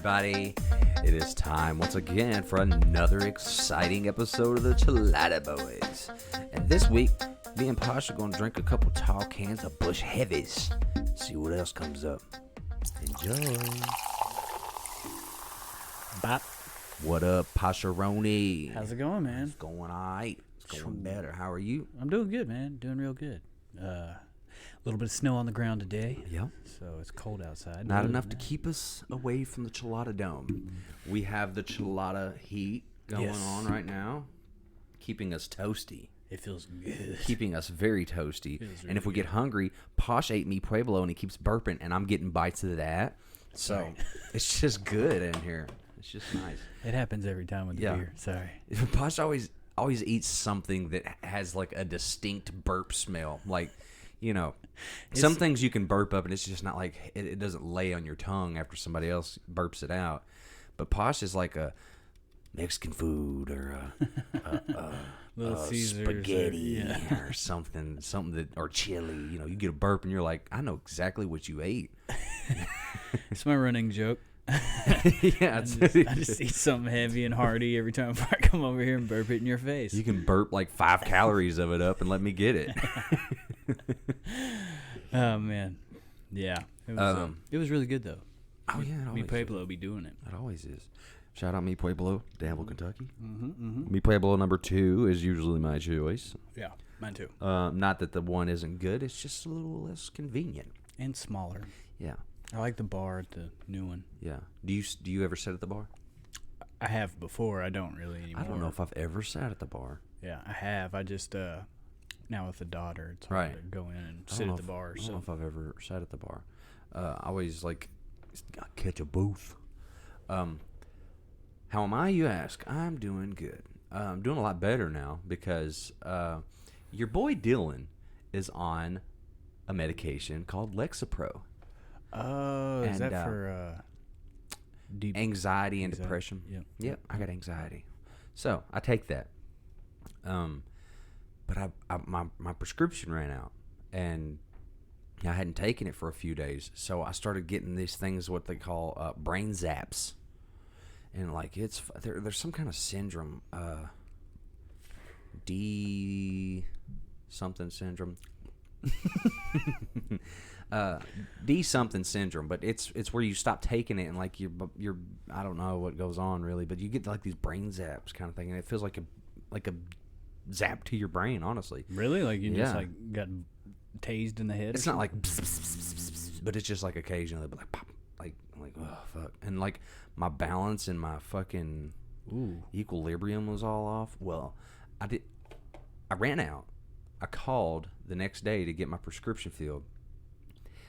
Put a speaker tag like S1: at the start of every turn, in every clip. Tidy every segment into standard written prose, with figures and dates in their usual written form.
S1: everybody? It is time once again for another exciting episode of the Chelada Boys. And this week, me and Posh are going to drink a couple tall cans of Bush Heavies. See what else comes up. Enjoy.
S2: Bop.
S1: What up, Posharoni?
S2: How's it going, man?
S1: It's going all right. It's going better. How are you?
S2: I'm doing good, man. Doing real good. A little bit of snow on the ground today.
S1: Yep.
S2: So it's cold outside.
S1: Not enough to keep us away from the Chelada Dome. We have the Chelada heat going on right now, keeping us toasty.
S2: It feels good.
S1: Keeping us very toasty.
S2: Really
S1: And if we get hungry, Posh ate me Pueblo and he keeps burping, and I'm getting bites of that. So
S2: Right.
S1: it's just good in here. It's just nice.
S2: It happens every time with the beer. Sorry.
S1: Posh always eats something that has like a distinct burp smell. Like, you know, some things you can burp up and it's just not like, it doesn't lay on your tongue after somebody else burps it out. But Posh is like a Mexican food or a
S2: Little Caesars
S1: spaghetti or something that, or chili. You know, you get a burp and you're like, I know exactly what you ate.
S2: It's my running joke.
S1: Yeah,
S2: I just eat something heavy and hearty every time I come over here and burp it in your face.
S1: You can burp like 5 calories of it up and let me get it.
S2: Oh man, yeah. It was really good though.
S1: Oh yeah, it
S2: Me
S1: always
S2: Pueblo be doing it.
S1: It always is. Shout out Me Pueblo, Danville, Kentucky.
S2: Mm-hmm.
S1: Me Pueblo number 2 is usually my choice.
S2: Yeah, mine too.
S1: Not that the one isn't good, it's just a little less convenient.
S2: And smaller.
S1: Yeah,
S2: I like the bar at the new one.
S1: yeah. Do you ever sit at the bar?
S2: I have before. I don't really anymore.
S1: I don't know if I've ever sat at the bar.
S2: Yeah, I have. I just now with the daughter, it's hard to go in and sit at the bar.
S1: I don't
S2: So
S1: know if I've ever sat at the bar. I always like catch a booth. How am I, you ask? I'm doing good. I'm doing a lot better now because your boy Dylan is on a medication called Lexapro.
S2: oh, is
S1: And,
S2: that for deep
S1: Anxiety and depression.
S2: Yep.
S1: I got anxiety. So I take that. But my prescription ran out, and I hadn't taken it for a few days. So I started getting these things, what they call brain zaps. And like there's some kind of syndrome, D something syndrome, D something syndrome. But it's where you stop taking it and like you're I don't know what goes on really, but you get like these brain zaps kind of thing, and it feels like a zap to your brain. Honestly,
S2: really, like you just like got tased in the head.
S1: it's not like, but it's just like occasionally, but like pop. Like oh fuck, and like my balance and my fucking equilibrium was all off. Well, I ran out. I called the next day to get my prescription filled,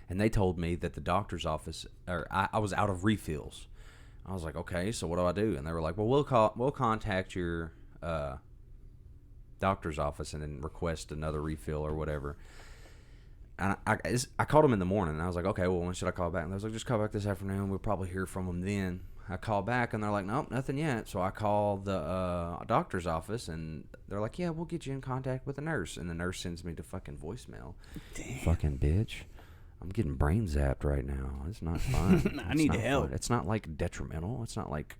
S1: and they told me that the doctor's office, or I was out of refills. I was like, okay, so what do I do? And they were like, well, we'll contact your doctor's office and then request another refill or whatever. And I called them in the morning, and I was like, okay, well, when should I call back? And they was like, just call back this afternoon. We'll probably hear from them then. I call back, and they're like, nope, nothing yet. So I call the doctor's office, and they're like, yeah, we'll get you in contact with the nurse. And the nurse sends me to fucking voicemail. Damn. Fucking bitch. I'm getting brain zapped right now. It's not fun.
S2: I need help.
S1: Fun. It's not, like, detrimental. It's not, like,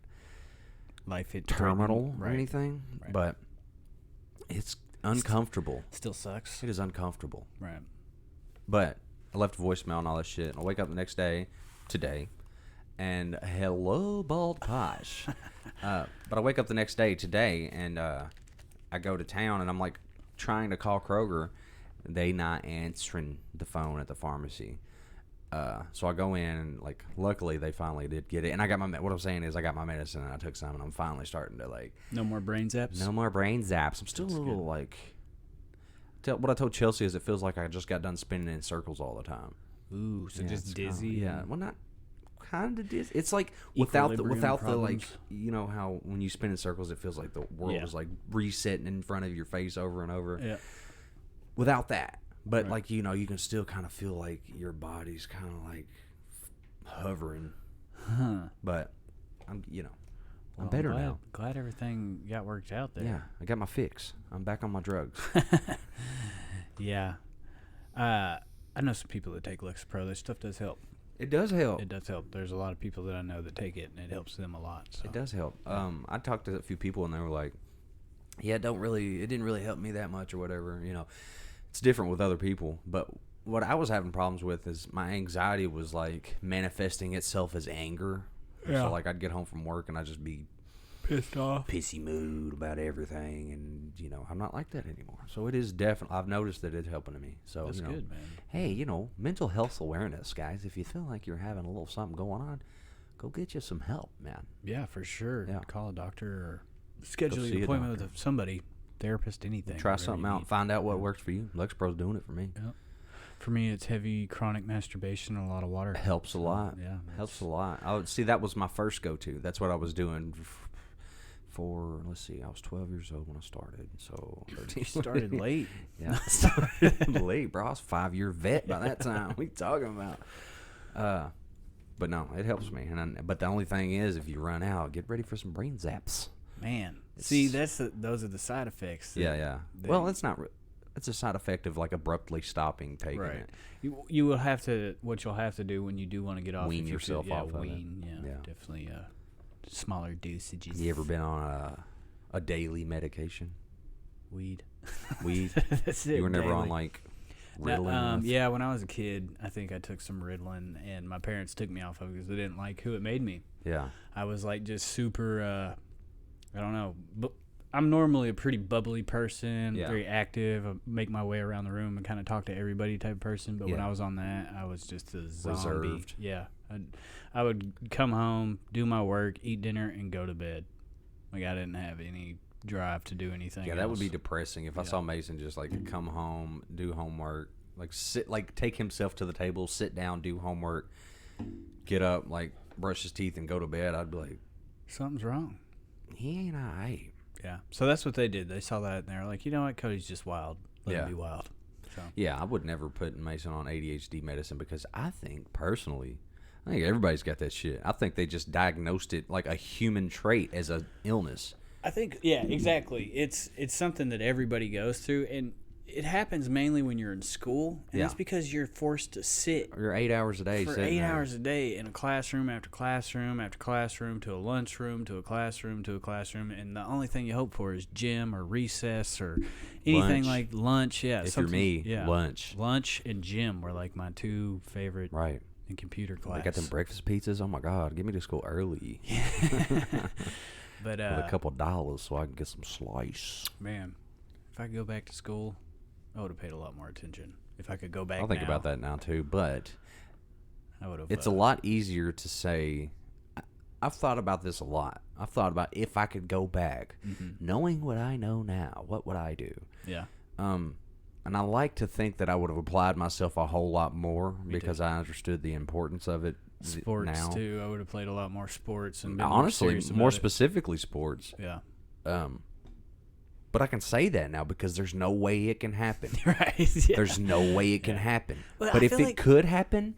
S2: life
S1: terminal or
S2: right.
S1: anything.
S2: Right.
S1: But it's uncomfortable.
S2: Still sucks.
S1: It is uncomfortable.
S2: Right.
S1: But I left a voicemail and all that shit. And I wake up the next day, today, and hello, Bald Posh. But I wake up the next day, today, and I go to town, and I'm like trying to call Kroger. They not answering the phone at the pharmacy. So I go in, and like luckily they finally did get it. And I got what I'm saying is I got my medicine, and I took some, and I'm finally starting to like.
S2: No more brain zaps?
S1: No more brain zaps. I'm still a little like. What I told Chelsea is it feels like I just got done spinning in circles all the time.
S2: Ooh, so just dizzy?
S1: Well, not kind of dizzy. It's like without the like, you know how when you spin in circles it feels like the world is like resetting in front of your face over and over.
S2: Yeah.
S1: Without that, but like you know, you can still kind of feel like your body's kind of like hovering.
S2: Huh.
S1: But I'm better now.
S2: Glad everything got worked out there.
S1: Yeah, I got my fix. I'm back on my drugs.
S2: Yeah. I know some people that take Lexapro. That stuff does help.
S1: It does help.
S2: It does help. There's a lot of people that I know that take it, and it helps them a lot. So.
S1: It does help. I talked to a few people, and they were like, "Yeah, it didn't really help me that much, or whatever." You know, it's different with other people. But what I was having problems with is my anxiety was like manifesting itself as anger. Yeah. So like I'd get home from work and I'd just be
S2: pissed off,
S1: pissy mood about everything, and you know I'm not like that anymore. So it is definitely, I've noticed that it's helping me. So
S2: that's good, man.
S1: Hey, you know, mental health awareness, guys. If you feel like you're having a little something going on, go get you some help, man.
S2: Yeah, for sure.
S1: Yeah.
S2: Call a doctor or schedule an appointment with somebody, therapist, anything.
S1: Try something out. Find out what works for you. Lexapro's doing it for me.
S2: Yep. For me, it's heavy chronic masturbation and a lot of water.
S1: Helps a lot.
S2: Yeah,
S1: helps a lot. I would see that was my first go-to. That's what I was doing for. Let's see, I was 12 years old when I started. So
S2: you started late.
S1: Yeah, I started late, bro. I was a 5-year vet by that time. What are you talking about? But no, it helps me. But the only thing is, if you run out, get ready for some brain zaps.
S2: Man, see, those are the side effects.
S1: Yeah. Well, it's not. It's a side effect of like abruptly stopping taking it.
S2: You will have to. What you'll have to do when you do want to get off.
S1: Wean yourself off of it.
S2: Yeah, definitely. Smaller dosages.
S1: You ever been on a daily medication?
S2: Weed.
S1: That's it. You were never on like Ritalin?
S2: Yeah, when I was a kid, I think I took some Ritalin, and my parents took me off of it because they didn't like who it made me.
S1: Yeah.
S2: I was like just super. I don't know. But I'm normally a pretty bubbly person, very active. I make my way around the room and kind of talk to everybody type of person. But when I was on that, I was just a zombie.
S1: Reserved.
S2: Yeah. I would come home, do my work, eat dinner, and go to bed. Like I didn't have any drive to do anything else.
S1: That would be depressing if I saw Mason just like come home, do homework, like take himself to the table, sit down, do homework, get up, like brush his teeth and go to bed. I'd be like,
S2: something's wrong.
S1: He ain't all right.
S2: Yeah. So that's what they did. They saw that and they were like, you know what, Cody's just wild. Let him be wild. So. Yeah,
S1: I would never put Mason on ADHD medicine because I think personally, I think everybody's got that shit. I think they just diagnosed it like a human trait as an illness.
S2: I think, yeah, exactly. It's something that everybody goes through, and it happens mainly when you're in school, and it's because you're forced to sit.
S1: You're 8 hours a day.
S2: For 8 hours a day in a classroom after classroom after classroom, to a lunchroom, to a classroom, to a classroom, and the only thing you hope for is gym or recess or anything like lunch. Yeah,
S1: if you're me, lunch.
S2: Lunch and gym were like my two favorite.
S1: Right.
S2: In computer class.
S1: They got them breakfast pizzas. Oh my God, get me to school early.
S2: But
S1: with a couple of dollars so I can get some slice.
S2: Man, if I could go back to school, I would have paid a lot more attention. If I could go back,
S1: I'll think about that now too. But
S2: I would have.
S1: It's a lot easier to say. I've thought about this a lot. I've thought about if I could go back, knowing what I know now, what would I do?
S2: Yeah.
S1: And I like to think that I would have applied myself a whole lot more because I understood the importance of it.
S2: Sports
S1: now.
S2: Too. I would have played a lot more sports and been
S1: honestly, more
S2: it.
S1: Specifically sports.
S2: Yeah.
S1: But I can say that now because there's no way it can happen.
S2: Right. Yeah.
S1: There's no way it can happen.
S2: But
S1: if it could happen,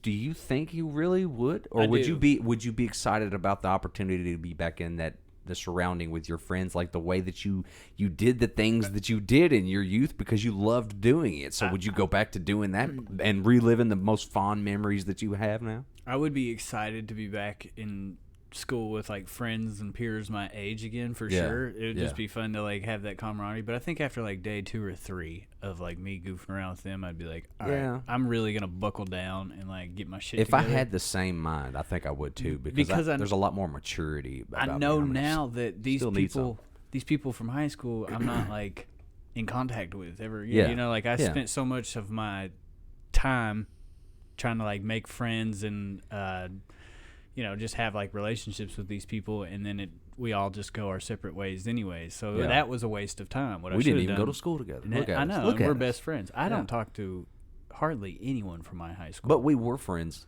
S1: do you think you really would, or would you be excited about the opportunity to be back in the surrounding with your friends, like the way that you did the things that you did in your youth because you loved doing it? So would you go back to doing that and reliving the most fond memories that you have now?
S2: I would be excited to be back in school with like friends and peers my age again for sure. It would just be fun to like have that camaraderie. But I think after like day 2 or 3 of like me goofing around with them, I'd be like, all right, I'm really gonna buckle down and like get my shit together.
S1: I had the same mind, I think I would too, because there's a lot more maturity about
S2: I know now that these people from high school I'm not like in contact with ever. You know, like I spent so much of my time trying to like make friends and you know, just have like relationships with these people, and then we all just go our separate ways anyway. So that was a waste of time.
S1: We didn't even go to school together.
S2: I know. We're best friends. I don't talk to hardly anyone from my high school.
S1: But we were friends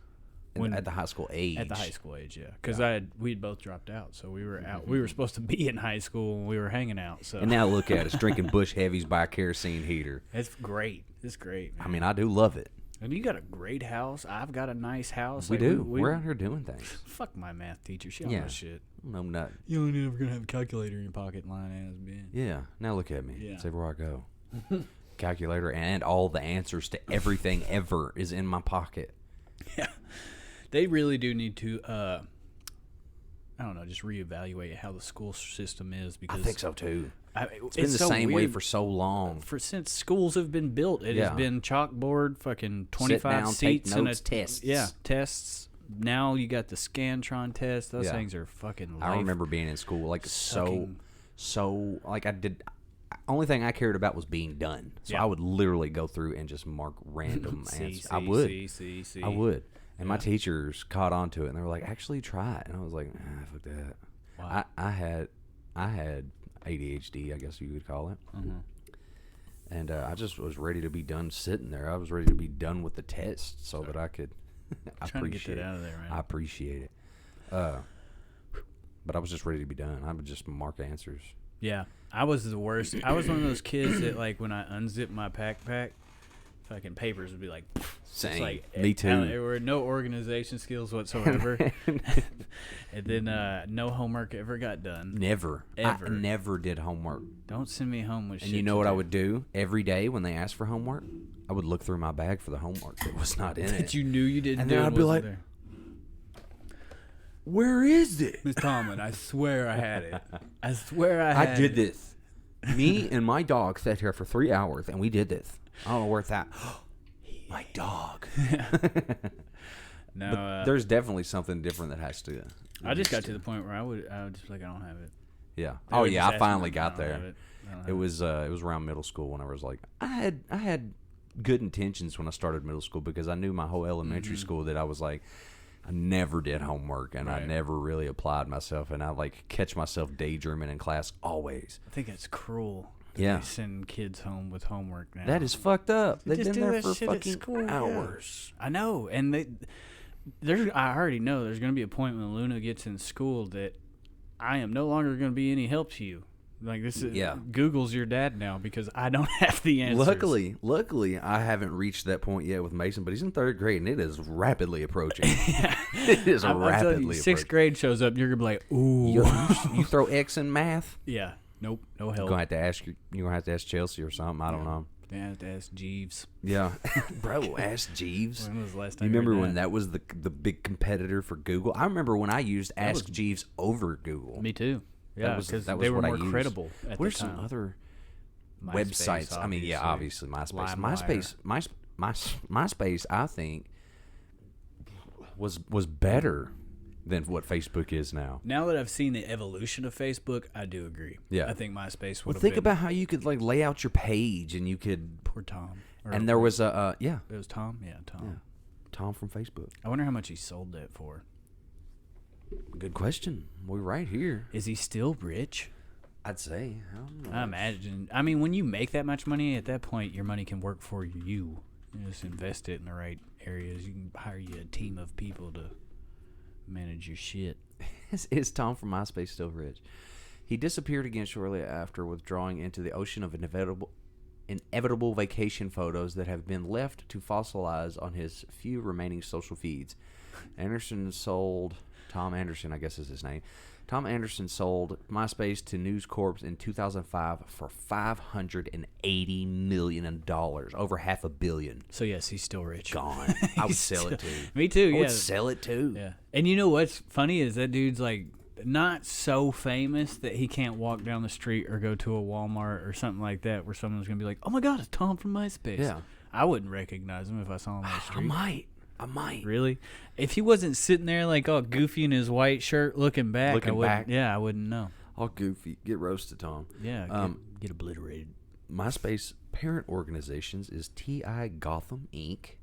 S1: at the high school age.
S2: At the high school age, yeah. Because we had both dropped out, so we were out. We were supposed to be in high school, and we were hanging out. So.
S1: And now look at us, drinking Bush Heavies by a kerosene heater.
S2: It's great. It's great, man.
S1: I mean, I do love it.
S2: And you got a great house. I've got a nice house.
S1: We do. We're out here doing things.
S2: Fuck my math teacher. She don't know shit.
S1: No, I'm not.
S2: You only never gonna have a calculator in your pocket, line ass bitch.
S1: Yeah. Now look at me. Yeah. It's everywhere I go. Calculator and all the answers to everything ever is in my pocket.
S2: Yeah. They really do need to, I don't know, just reevaluate how the school system is. Because
S1: I think so too. It's been
S2: it's
S1: the
S2: so
S1: same way
S2: weird.
S1: for so long.
S2: Since schools have been built, it has been chalkboard, fucking 25
S1: Sit down,
S2: seats,
S1: take notes,
S2: and
S1: tests.
S2: Yeah, tests. Now you got the Scantron test. Those things are fucking life.
S1: I remember being in school like so like I did. Only thing I cared about was being done. So I would literally go through and just mark random answers. I would. I would. And my teachers caught on to it, and they were like, "Actually, try it." And I was like, "Fuck that." Wow. I had ADHD, I guess you would call it. Mm-hmm. And I just was ready to be done sitting there. I was ready to be done with the test so that I could.
S2: Trying to get that out of there, man.
S1: I appreciate it. But I was just ready to be done. I would just mark answers.
S2: Yeah, I was the worst. I was one of those kids that, like, when I unzipped my backpack, fucking papers would be like,
S1: same.
S2: Like,
S1: me too.
S2: There were no organization skills whatsoever. And then no homework ever got done.
S1: Never.
S2: Ever.
S1: I never did homework.
S2: Don't send me home with shit.
S1: And you know what I would do every day when they asked for homework? I would look through my bag for the homework that was not in it.
S2: That you knew you didn't
S1: and
S2: do.
S1: And then I'd be like, where is it?
S2: Miss Tomlin, I swear I had it. I swear I had it.
S1: I did this. Me and my dog sat here for 3 hours, and we did this. I don't know where it's at. My dog.
S2: No,
S1: there's definitely something different that has to.
S2: I just got to the point where I would just be like, I don't have it.
S1: Yeah. Oh yeah, I finally got there. It was around middle school when I was like, I had good intentions when I started middle school because I knew my whole elementary school that I was like, I never did homework and I never really applied myself, and I like catch myself daydreaming in class always.
S2: I think it's cruel.
S1: Yeah,
S2: they send kids home with homework now.
S1: That is fucked up. They've been there for fucking
S2: school,
S1: hours.
S2: Yeah. I know, and I already know there's going to be a point when Luna gets in school that I am no longer going to be any help to you. Like this is Google's your dad now because I don't have the answers.
S1: Luckily, I haven't reached that point yet with Mason, but he's in 3rd grade and it is rapidly approaching. It is rapidly approaching.
S2: 6th grade shows up, you're gonna be like, ooh.
S1: You throw X in math?
S2: Yeah. Nope. No help.
S1: You're gonna have to ask Chelsea or something. I don't know.
S2: Yeah, have to ask Jeeves.
S1: Yeah, bro, ask Jeeves.
S2: When was the last time
S1: you remember when that was the big competitor for Google? I remember when I used Ask Jeeves over Google.
S2: Me too. Yeah, because they were more credible at the time.
S1: What are some other websites? I mean, yeah, obviously MySpace. MySpace, I think, was better than what Facebook is now.
S2: Now that I've seen the evolution of Facebook, I do agree. Yeah, I think MySpace would have
S1: think about how you could like lay out your page and you could.
S2: Poor Tom.
S1: And there was a
S2: It was Tom. Yeah, Tom.
S1: Yeah. Tom from Facebook.
S2: I wonder how much he sold that for.
S1: Good question. We're right here.
S2: Is he still rich?
S1: I'd say.
S2: I imagine. I mean, when you make that much money, at that point, your money can work for you. You just invest it in the right areas. You can hire you a team of people to manage your shit.
S1: Is Tom from MySpace still rich? He disappeared again shortly after withdrawing into the ocean of inevitable vacation photos that have been left to fossilize on his few remaining social feeds. Tom Anderson, I guess is his name. Tom Anderson sold MySpace to News Corp in 2005 for $580 million, over $500 million.
S2: So yes, he's still rich.
S1: Gone. I would sell it too.
S2: Me too.
S1: I would sell it too.
S2: Yeah. And you know what's funny is that dude's like not so famous that he can't walk down the street or go to a Walmart or something like that where someone's gonna be like, "Oh my God, it's Tom from MySpace." Yeah. I wouldn't recognize him if I saw him on the street.
S1: I might.
S2: Really? If he wasn't sitting there like all goofy in his white shirt looking back, I wouldn't know.
S1: All goofy. Get roasted, Tom.
S2: Yeah, get obliterated.
S1: MySpace parent organizations is TI Gotham Inc.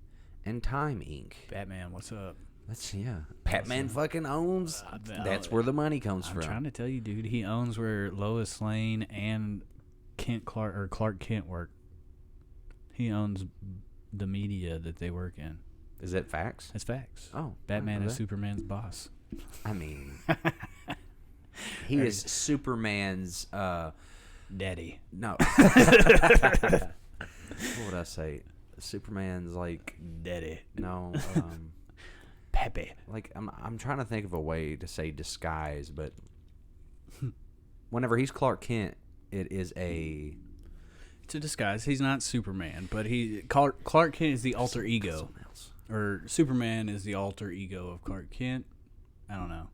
S1: and Time Inc.
S2: Batman, what's up?
S1: Batman fucking owns. That's where the money comes from.
S2: I'm trying to tell you, dude. He owns where Lois Lane and Clark Kent work. He owns the media that they work in.
S1: Is that facts?
S2: It's facts.
S1: Oh,
S2: Batman is Superman's boss.
S1: I mean, he is Superman's
S2: daddy.
S1: No. What would I say? Superman's like
S2: daddy.
S1: No.
S2: Pepe.
S1: Like I'm trying to think of a way to say disguise, but whenever he's Clark Kent, it's a
S2: disguise. He's not Superman, but Clark Kent is the alter ego. Or Superman is the alter ego of Clark Kent. I don't know.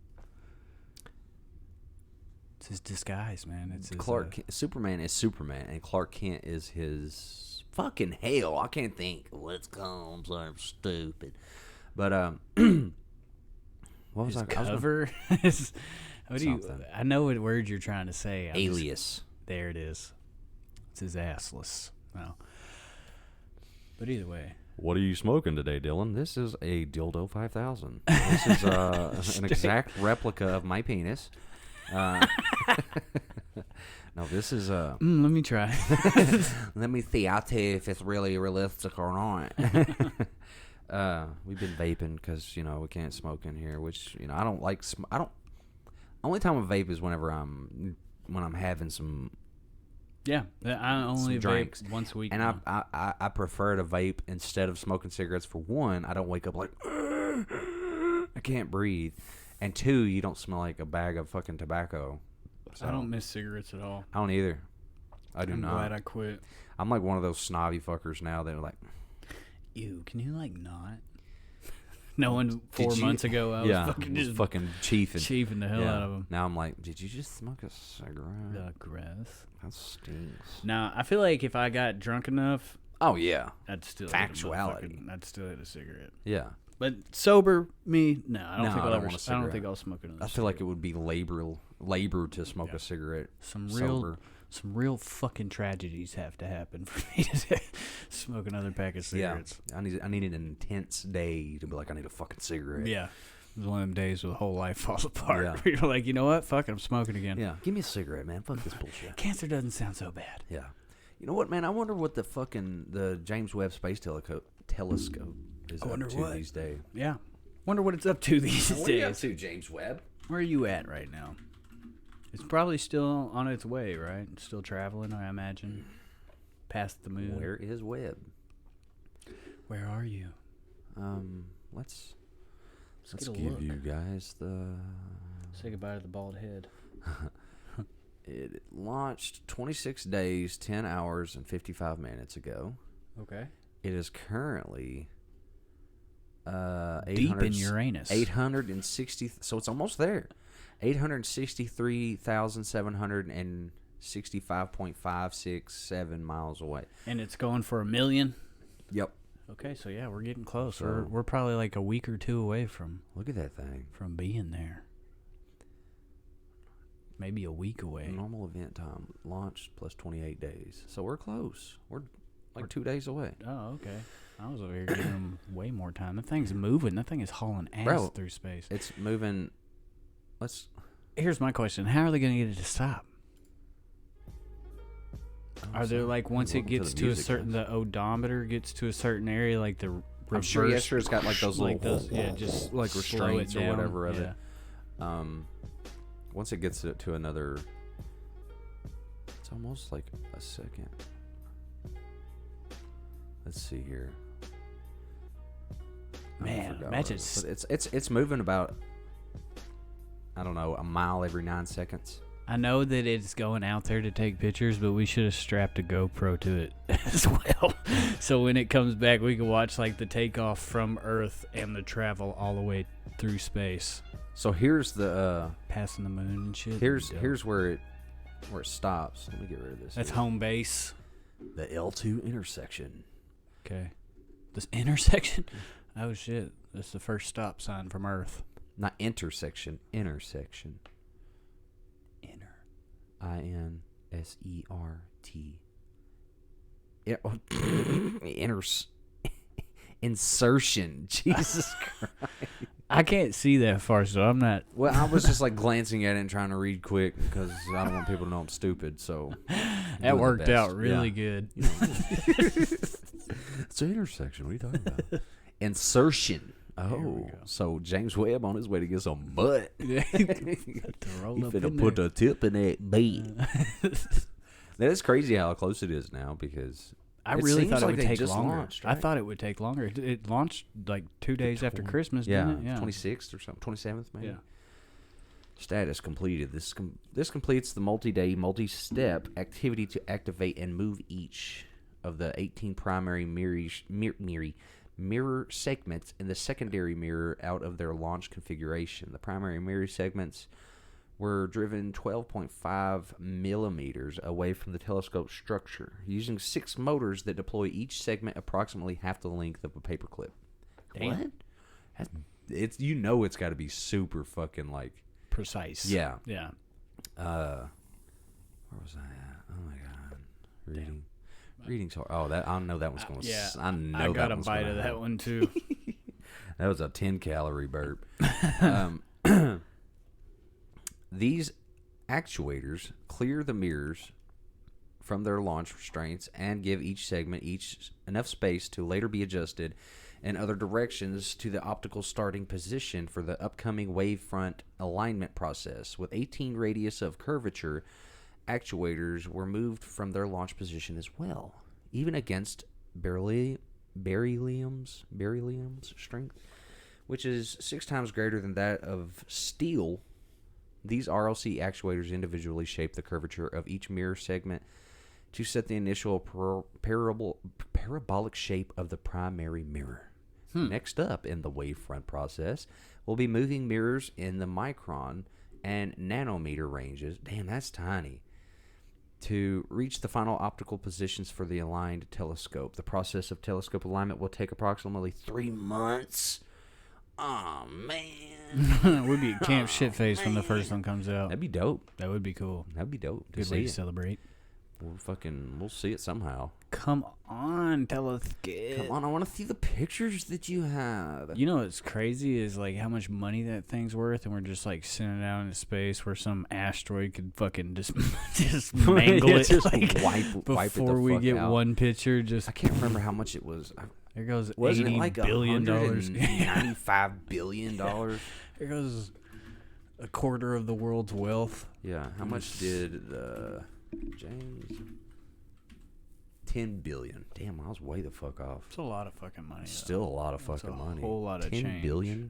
S2: It's his disguise, man. It's his,
S1: Superman is Superman, and Clark Kent is his fucking hell. I can't think. Let's go. I'm sorry, I'm stupid. But what was
S2: his
S1: I?
S2: Cover. What do you? I know what word you're trying to say.
S1: Alias.
S2: There it is. It's his assless. No. But either way.
S1: What are you smoking today, Dylan? This is a Dildo 5000. This is an exact replica of my penis. No, this is
S2: let me try.
S1: Let me see. I'll tell you if it's really realistic or not. We've been vaping because we can't smoke in here, which I don't like. Only time I vape is when I'm having some.
S2: Yeah, I only vape once a week.
S1: And I prefer to vape instead of smoking cigarettes. For one, I don't wake up like I can't breathe, and two, you don't smell like a bag of fucking tobacco. So,
S2: I don't miss cigarettes at all.
S1: I don't either. I'm not.
S2: I'm glad I quit.
S1: I'm like one of those snobby fuckers now that are like,
S2: ew, can you like not? Knowing 4 months ago I was
S1: fucking chiefing
S2: the hell out of them.
S1: Now I'm like, did you just smoke a cigarette?
S2: The gross.
S1: That stinks.
S2: Now I feel like if I got drunk enough,
S1: oh yeah,
S2: I'd still
S1: factuality.
S2: I'd still hit a cigarette.
S1: Yeah,
S2: but sober me, no, I don't think I'll ever.
S1: Want a cigarette.
S2: I don't think I'll smoke another.
S1: I feel like it would be labor to smoke a cigarette.
S2: Some real fucking tragedies have to happen for me to smoke another pack of cigarettes.
S1: Yeah, I need an intense day to be like, I need a fucking cigarette.
S2: Yeah. It was one of them days where the whole life falls apart.
S1: Yeah.
S2: You're like, you know what? Fuck it, I'm smoking again.
S1: Yeah, give me a cigarette, man. Fuck this bullshit.
S2: Cancer doesn't sound so bad.
S1: Yeah. You know what, man? I wonder what the James Webb Space Telescope is up to these days.
S2: Yeah. Wonder what it's up to these days.
S1: What are you up to, James Webb?
S2: Where are you at right now? It's probably still on its way, right? Still traveling, I imagine. Past the moon.
S1: Where is Webb?
S2: Where are you?
S1: Let's give
S2: look.
S1: you guys the...
S2: Say goodbye to the bald head.
S1: It launched 26 days, 10 hours, and 55 minutes ago.
S2: Okay.
S1: It is currently...
S2: deep in Uranus.
S1: 860... So it's almost there. 863,765.567 miles away.
S2: And it's going for 1 million?
S1: Yep.
S2: Okay, so yeah, we're getting close. We're probably like a week or two away from...
S1: Look at that thing.
S2: From being there. Maybe a week away.
S1: Normal event time. Launch plus 28 days. So we're close. We're 2 days away.
S2: Oh, okay. I was over here giving them way more time. That thing's moving. That thing is hauling ass through space.
S1: It's moving...
S2: Here's my question: how are they going to get it to stop? Are there like once it gets to a certain the odometer gets to a certain area, like the reverse?
S1: I'm sure it's got like those little
S2: just
S1: like restraints or whatever of
S2: it.
S1: Once it gets to another, it's almost like a second. Let's see here.
S2: Man, imagine
S1: it's moving about, I don't know, a mile every 9 seconds.
S2: I know that it's going out there to take pictures, but we should have strapped a GoPro to it as well. So when it comes back, we can watch like the takeoff from Earth and the travel all the way through space.
S1: So here's the
S2: passing the moon and shit.
S1: Here's where it stops. Let me get rid of this.
S2: That's home base.
S1: The L2 intersection.
S2: Okay. This intersection? Oh shit. That's the first stop sign from Earth.
S1: Not intersection, intersection. INSERT. Insertion. Jesus Christ.
S2: I can't see that far, so I'm not.
S1: Well, I was just like glancing at it and trying to read quick because I don't want people to know I'm stupid. So
S2: that worked out really good.
S1: You know. It's an intersection. What are you talking about? Insertion. Oh, so James Webb on his way to get some butt. He finna put a tip in that bait. That is crazy how close it is now because
S2: I really thought it would take longer. Launched, right? I thought it would take longer. It launched like 2 days after Christmas, didn't it? Yeah,
S1: 26th or something, 27th maybe.
S2: Yeah.
S1: Status completed. This completes the multi-day, multi-step activity to activate and move each of the 18 primary mirror segments in the secondary mirror out of their launch configuration. The primary mirror segments were driven 12.5 millimeters away from the telescope structure, using 6 motors that deploy each segment approximately half the length of a paperclip. What? It's it's got to be super fucking like
S2: precise.
S1: Yeah.
S2: Yeah.
S1: Where was I at? Oh my god. Reading. Oh, that I know that one's going to.
S2: Yeah.
S1: I
S2: got a bite of that one too.
S1: That was a 10-calorie burp. These actuators clear the mirrors from their launch restraints and give each segment enough space to later be adjusted in other directions to the optical starting position for the upcoming wavefront alignment process. With 18 radius of curvature, actuators were moved from their launch position as well, even against beryllium's strength, which is 6 times greater than that of steel. These RLC actuators individually shape the curvature of each mirror segment to set the initial parabolic shape of the primary mirror. Next up in the wavefront process, we'll be moving mirrors in the micron and nanometer ranges. Damn, that's tiny. To reach the final optical positions for the aligned telescope. The process of telescope alignment will take approximately 3 months. Oh, man.
S2: We'll be at camp shitface when the first one comes out.
S1: That'd be dope.
S2: That would be cool.
S1: That'd be dope.
S2: Good way to celebrate.
S1: We'll see it somehow.
S2: Come on, telescope.
S1: Come on, I want to see the pictures that you have.
S2: You know what's crazy is like how much money that thing's worth, and we're just like sending it out into space where some asteroid could fucking just mangle it,
S1: just
S2: like,
S1: wipe it
S2: before we get
S1: out.
S2: one picture. Just
S1: I can't remember how much it was.
S2: There goes
S1: Wasn't
S2: $80
S1: it like
S2: billion.
S1: $95 billion?
S2: There goes a quarter of the world's wealth.
S1: Yeah. How much did James? 10 billion. Damn, I was way the fuck off.
S2: It's a lot of fucking money.
S1: Still a lot of fucking money.
S2: A whole lot of
S1: 10
S2: change.
S1: billion.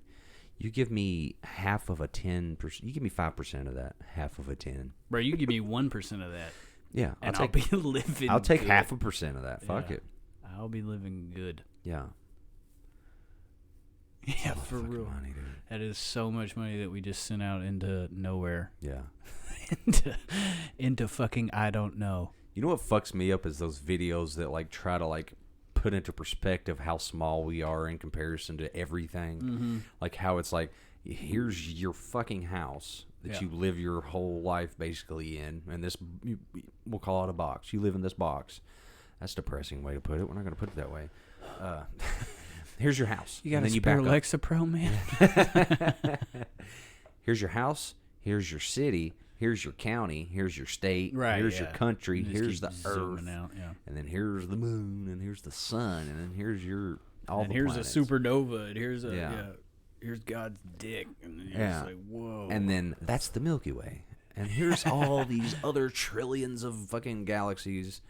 S1: You give me half of a 10%. You give me 5% of that. Half of a 10.
S2: Bro, you give me 1% of that.
S1: Yeah,
S2: I'll be living.
S1: I'll take
S2: good.
S1: 0.5% of that. Fuck it.
S2: I'll be living good.
S1: Yeah.
S2: Yeah, for real.
S1: Money, dude.
S2: That is so much money that we just sent out into nowhere.
S1: Yeah.
S2: into fucking I don't know.
S1: You know what fucks me up is those videos that like try to like put into perspective how small we are in comparison to everything.
S2: Mm-hmm.
S1: Like how it's like, here's your fucking house that you live your whole life basically in, and this, we'll call it a box. You live in this box. That's a depressing way to put it. We're not going to put it that way. Here's your house.
S2: You got
S1: and
S2: a
S1: then
S2: spare Lexapro, man?
S1: Here's your house. Here's your city. Here's your county. Here's your state.
S2: Right,
S1: here's your country. Here's the earth.
S2: Out,
S1: and then here's the moon. And here's the sun. And then here's your
S2: and
S1: the
S2: here's
S1: planets.
S2: a supernova. And here's here's God's dick. And then you're just like, whoa.
S1: And then that's the Milky Way. And here's all these other trillions of fucking galaxies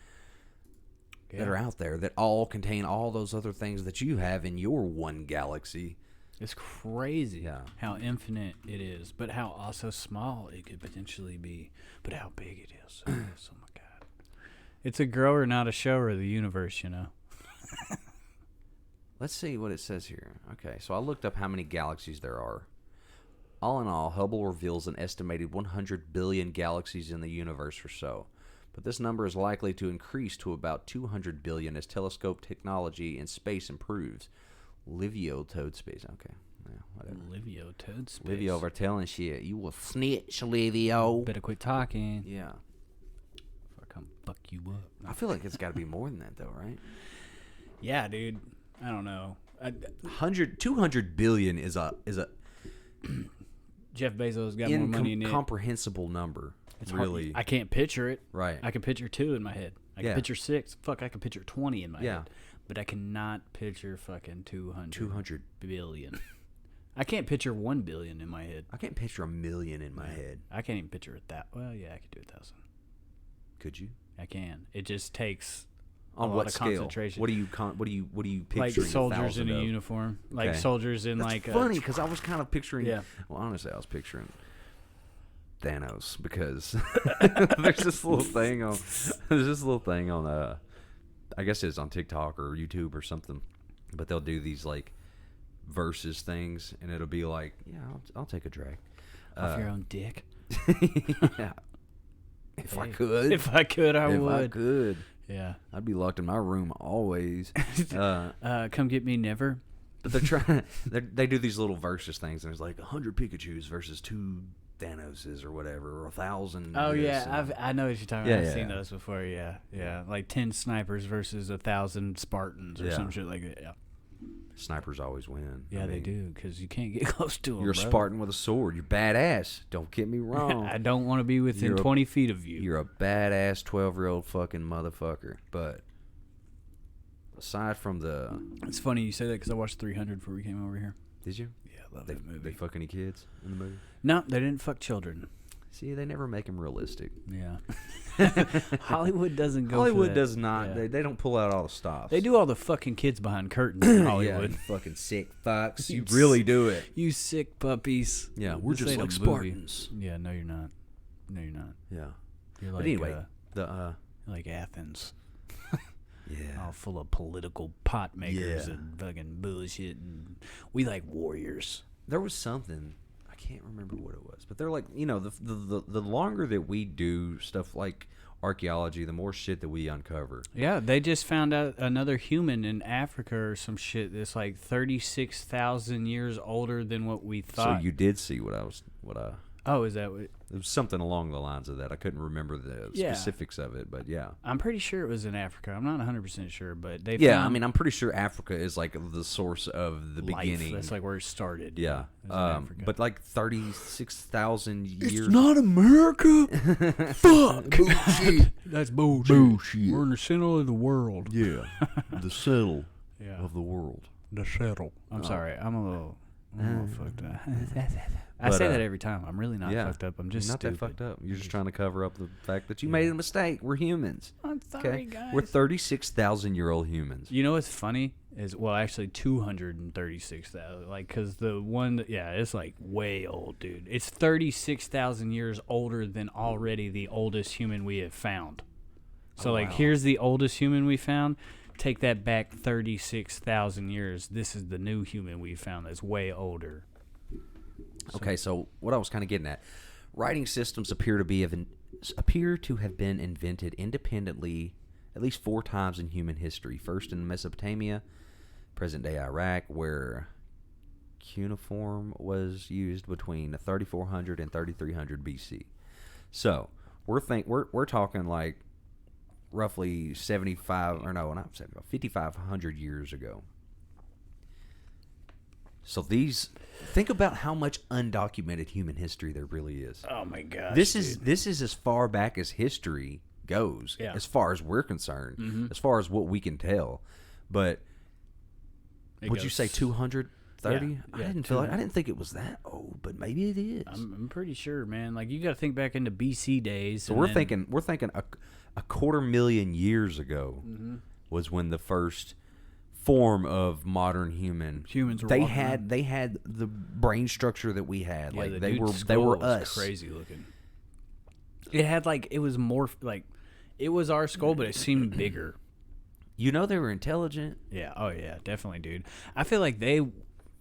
S1: that are out there that all contain all those other things that you have in your one galaxy.
S2: It's crazy how infinite it is, but how also small it could potentially be, but how big it is. Oh my God. It's a grower, not a shower of the universe, you know.
S1: Let's see what it says here. Okay, so I looked up how many galaxies there are. All in all, Hubble reveals an estimated 100 billion galaxies in the universe or so. But this number is likely to increase to about 200 billion as telescope technology in space improves. Livio toad space. Okay. Yeah, whatever.
S2: Livio toad space.
S1: Livio over telling shit. You will snitch, Livio.
S2: Better quit talking.
S1: Yeah.
S2: Before I come fuck you up.
S1: I feel like it's got to be more than that, though, right?
S2: Yeah, dude. I don't know.
S1: 200 billion is a
S2: Jeff Bezos got more money in it.
S1: Incomprehensible number. It's really.
S2: I can't picture it.
S1: Right.
S2: I can picture 2 in my head. I can picture 6. Fuck, I can picture 20 in my head. But I cannot picture fucking 200 billion. I can't picture 1 billion in my head.
S1: I can't picture 1 million in my head.
S2: I can't even picture it that. Well, yeah, I could do 1,000.
S1: Could you?
S2: I can. It just takes
S1: on
S2: a
S1: what
S2: lot of
S1: scale?
S2: concentration.
S1: What do you picturing?
S2: Like soldiers in a
S1: of?
S2: uniform. Like soldiers in
S1: That's
S2: like.
S1: Funny because I was kind of picturing.
S2: Yeah.
S1: Well, honestly, I was picturing Thanos because there's this little thing on. I guess it's on TikTok or YouTube or something. but they'll do these like versus things, and it'll be like, yeah, I'll take a drag
S2: off your own dick.
S1: Yeah. If I could,
S2: I would.
S1: If I could,
S2: yeah,
S1: I'd be locked in my room always.
S2: Come get me, never.
S1: But they're trying. They do these little versus things, and there's like 100 Pikachus versus 2 Thanoses or whatever, or 1,000.
S2: Oh yeah, I know what you're talking about. I've seen those before. Yeah, like 10 snipers versus 1,000 Spartans or some shit like that. Yeah.
S1: Snipers always win.
S2: Yeah, they do, because you can't get close to them.
S1: You're a Spartan with a sword. You're badass. Don't get me wrong.
S2: I don't want to be within 20 feet of you.
S1: You're a badass 12-year-old fucking motherfucker. But aside from the...
S2: It's funny you say that, because I watched 300 before we came over here.
S1: Did you?
S2: Yeah, I love that movie.
S1: They fuck any kids in the movie?
S2: No, they didn't fuck children.
S1: See, they never make them realistic.
S2: Yeah. Hollywood doesn't go
S1: Hollywood
S2: for that.
S1: does not. Yeah. They don't pull out all the stops.
S2: They do all the fucking kids behind curtains in Hollywood.
S1: Yeah, you fucking sick fucks. You really do it.
S2: You sick puppies.
S1: Yeah, we're just like Spartans.
S2: Yeah, no, you're not. No, you're not.
S1: Yeah.
S2: You're like,
S1: but anyway,
S2: like Athens.
S1: Yeah.
S2: All full of political pot makers and fucking bullshit. And we like warriors.
S1: There was something... I can't remember what it was, but they're like, you know, the longer that we do stuff like archaeology, the more shit that we uncover.
S2: Yeah, they just found out another human in Africa or some shit that's like 36,000 years older than what we thought.
S1: So you did see what I...
S2: Oh, is that what...
S1: It was something along the lines of that. I couldn't remember the specifics of it, but yeah.
S2: I'm pretty sure it was in Africa. I'm not 100% sure, but they
S1: I mean, I'm pretty sure Africa is like the source of the
S2: life.
S1: Beginning.
S2: That's like where it started.
S1: Yeah. But like 36,000 years...
S2: It's not America! Fuck! Bullshit. That's bullshit. We're in the center of the world.
S1: Yeah. The settle of the world.
S2: The settle. I'm sorry. I'm a little fucked up. I say that every time. I'm really not fucked up. I'm just
S1: not
S2: stupid.
S1: that fucked up. You're just trying to cover up the fact that you made a mistake. We're humans.
S2: I'm sorry, guys.
S1: We're 36,000-year-old humans.
S2: You know what's funny is, well, actually 236,000. Like, because the one, it's like way old, dude. It's 36,000 years older than already the oldest human we have found. So, here's the oldest human we found. Take that back 36,000 years. This is the new human we found that's way older.
S1: Okay, so what I was kind of getting at, writing systems appear to have been invented independently at least 4 times in human history. First in Mesopotamia, present-day Iraq, where cuneiform was used between 3400 and 3300 BC. So we're talking like roughly 5,500 years ago. So think about how much undocumented human history there really is.
S2: Oh my gosh.
S1: This is as far back as history goes, as far as we're concerned, as far as what we can tell. But would you say 230?
S2: Yeah,
S1: I didn't think it was that old, but maybe it is.
S2: I'm pretty sure, man. Like, you got to think back into BC days.
S1: So we're thinking a 250,000 years ago was when the first form of modern humans were they had the brain structure that we had. Like they were us.
S2: Crazy looking. It had it was more like it was our skull, but it seemed bigger.
S1: You know, they were intelligent.
S2: Yeah. Oh yeah, definitely, dude. I feel like they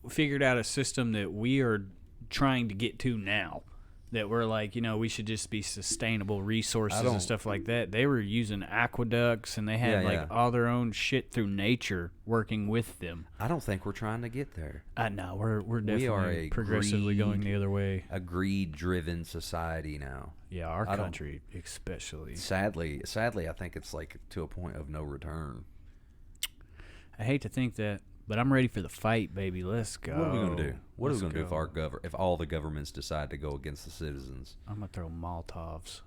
S2: figured out a system that we are trying to get to now. That we're like, we should just be sustainable resources and stuff like that. They were using aqueducts, and they had all their own shit through nature working with them.
S1: I don't think we're trying to get there.
S2: No, we're definitely progressively going the other way.
S1: A greed-driven society now.
S2: Yeah, our country especially.
S1: Sadly, I think it's like to a point of no return.
S2: I hate to think that. But I'm ready for the fight, baby. Let's go.
S1: What are we going to do? What are we going to do if all the governments decide to go against the citizens?
S2: I'm going to throw Molotovs.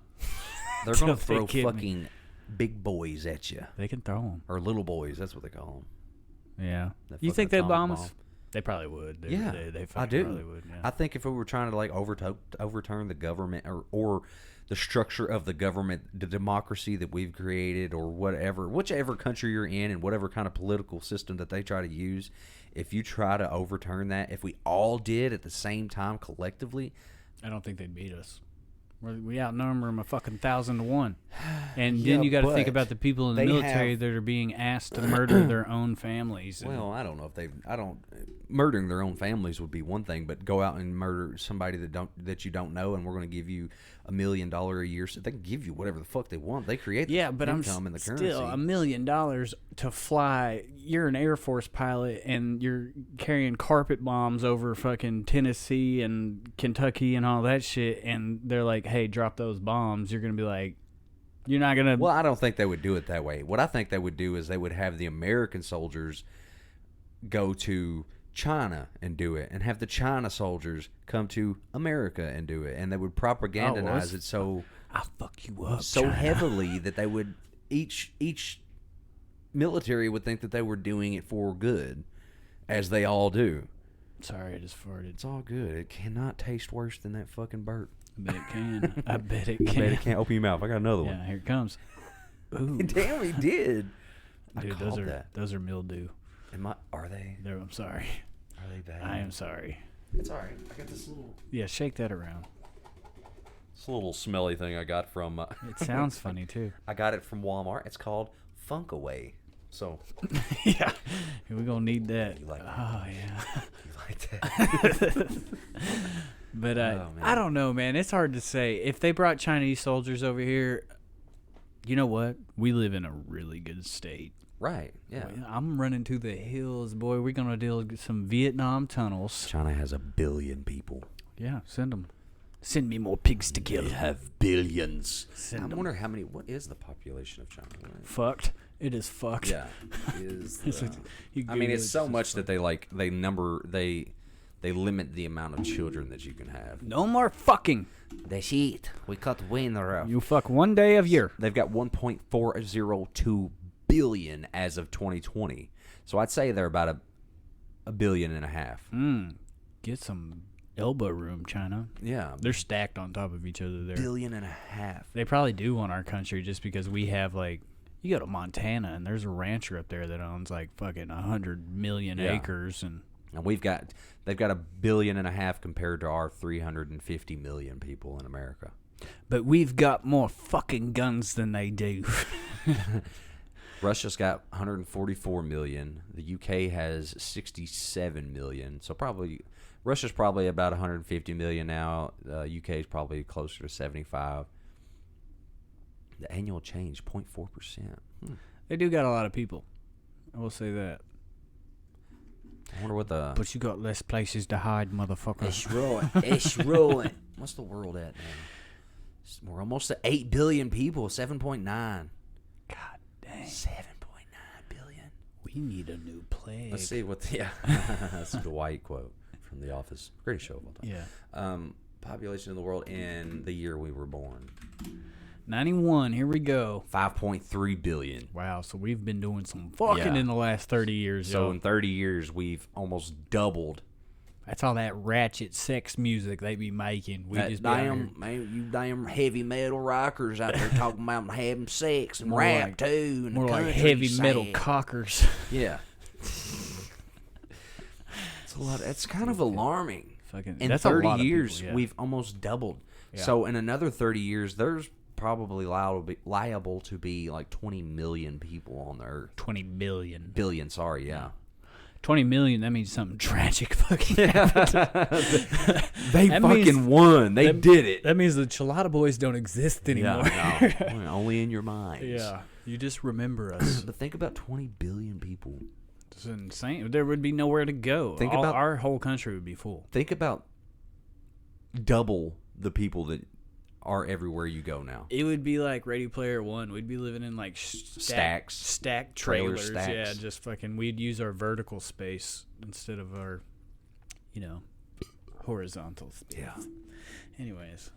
S1: They're going to throw fucking big boys at you.
S2: They can throw them.
S1: Or little boys. That's what they call them.
S2: Yeah. You think they'd bomb us? They probably would.
S1: They I do.
S2: Probably would, yeah.
S1: I think if we were trying to overturn the government or the structure of the government, the democracy that we've created, or whichever country you're in and whatever kind of political system that they try to use, if you try to overturn that, if we all did at the same time collectively,
S2: I don't think they'd beat us. We outnumber them a fucking 1,000 to 1. And then you got to think about the people in the military that are being asked to murder their own families.
S1: Well, I don't know if murdering their own families would be one thing, but go out and murder somebody that you don't know, and we're going to give you $1 million a year. So they can give you whatever the fuck they want. They create the income and the currency.
S2: Still $1 million to fly. You're an Air Force pilot, and you're carrying carpet bombs over fucking Tennessee and Kentucky and all that shit, and they're like, hey, drop those bombs. You're going to be like, you're not going to...
S1: Well, I don't think they would do it that way. What I think they would do is they would have the American soldiers go to China and do it, and have the China soldiers come to America and do it, and they would propagandize it so
S2: I'll fuck you up
S1: so
S2: China.
S1: heavily that they would each military would think that they were doing it for good, as they all do.
S2: Sorry, I just farted.
S1: It's all good. It cannot taste worse than that fucking burp.
S2: I bet it can. I bet it can.
S1: I bet it can't. Open your mouth. I got another one.
S2: Yeah, here it comes. Ooh.
S1: Damn, he did.
S2: Dude, those are mildew.
S1: Are they?
S2: I'm sorry.
S1: Are they bad?
S2: I am sorry.
S1: It's all right. I got this little...
S2: Yeah, shake that around.
S1: It's a little smelly thing I got from...
S2: It sounds funny, too.
S1: I got it from Walmart. It's called Funkaway. So...
S2: Yeah. We're going to need that.
S1: You like that?
S2: Oh, yeah.
S1: You like that?
S2: But I don't know, man. It's hard to say. If they brought Chinese soldiers over here, you know what? We live in a really good state.
S1: Right, yeah.
S2: I'm running to the hills, boy. We're going to deal with some Vietnam tunnels.
S1: China has 1 billion people.
S2: Yeah, send them. Send me more pigs to kill.
S1: They have billions.
S2: Send
S1: I
S2: them.
S1: wonder what is the population of China? Right?
S2: Fucked. It is fucked.
S1: Yeah. It's so much that they limit the amount of children that you can have.
S2: No more fucking.
S1: That's it. We cut the winner off.
S2: You fuck one day of year.
S1: They've got 1.402 billion as of 2020. So I'd say they're about a billion and a half.
S2: Get some elbow room, China.
S1: Yeah.
S2: They're stacked on top of each other there.
S1: Billion and a half.
S2: They probably do want our country just because we have, like, you go to Montana and there's a rancher up there that owns like fucking 100 million acres, and
S1: they've got 1.5 billion compared to our 350 million people in America.
S2: But we've got more fucking guns than they do.
S1: Russia's got 144 million. The UK has 67 million. So Russia's probably about 150 million now. UK is probably closer to 75. The annual change, 0.4%.
S2: They do got a lot of people. I will say that.
S1: I wonder what the...
S2: But you got less places to hide, motherfucker.
S1: It's right. It's right. What's the world at now? We're almost at 8 billion people, 7.9.
S2: God dang.
S1: 7.9 billion.
S2: We need a new plague.
S1: Let's see what the... Yeah. That's the Dwight quote from The Office. Greatest show of all time.
S2: Yeah.
S1: Population in the world in the year we were born.
S2: 91, here we go.
S1: 5.3 billion.
S2: Wow, so we've been doing some fucking in the last 30 years.
S1: So in 30 years, we've almost doubled.
S2: That's all that ratchet sex music they be making. We just
S1: you damn heavy metal rockers out there talking about having sex and rap too. And
S2: more like heavy metal cockers.
S1: Yeah. It's a lot. It's kind of alarming. In 30 years, we've almost doubled. Yeah. So in another 30 years, there's probably liable to be like 20 million people on the earth.
S2: 20 billion.
S1: Billion, sorry, yeah.
S2: 20 million, that means something tragic fucking happened.
S1: They fucking won. They did it.
S2: That means the Chelada boys don't exist anymore.
S1: Yeah, no. Only in your minds.
S2: Yeah. You just remember us.
S1: But think about 20 billion people.
S2: It's insane. There would be nowhere to go. Our whole country would be full.
S1: Think about double the people that are everywhere you go now.
S2: It would be like Ready Player One. We'd be living in like stacked trailers.
S1: Stacks.
S2: Yeah, just fucking. We'd use our vertical space instead of our, horizontal space.
S1: Yeah.
S2: Anyways,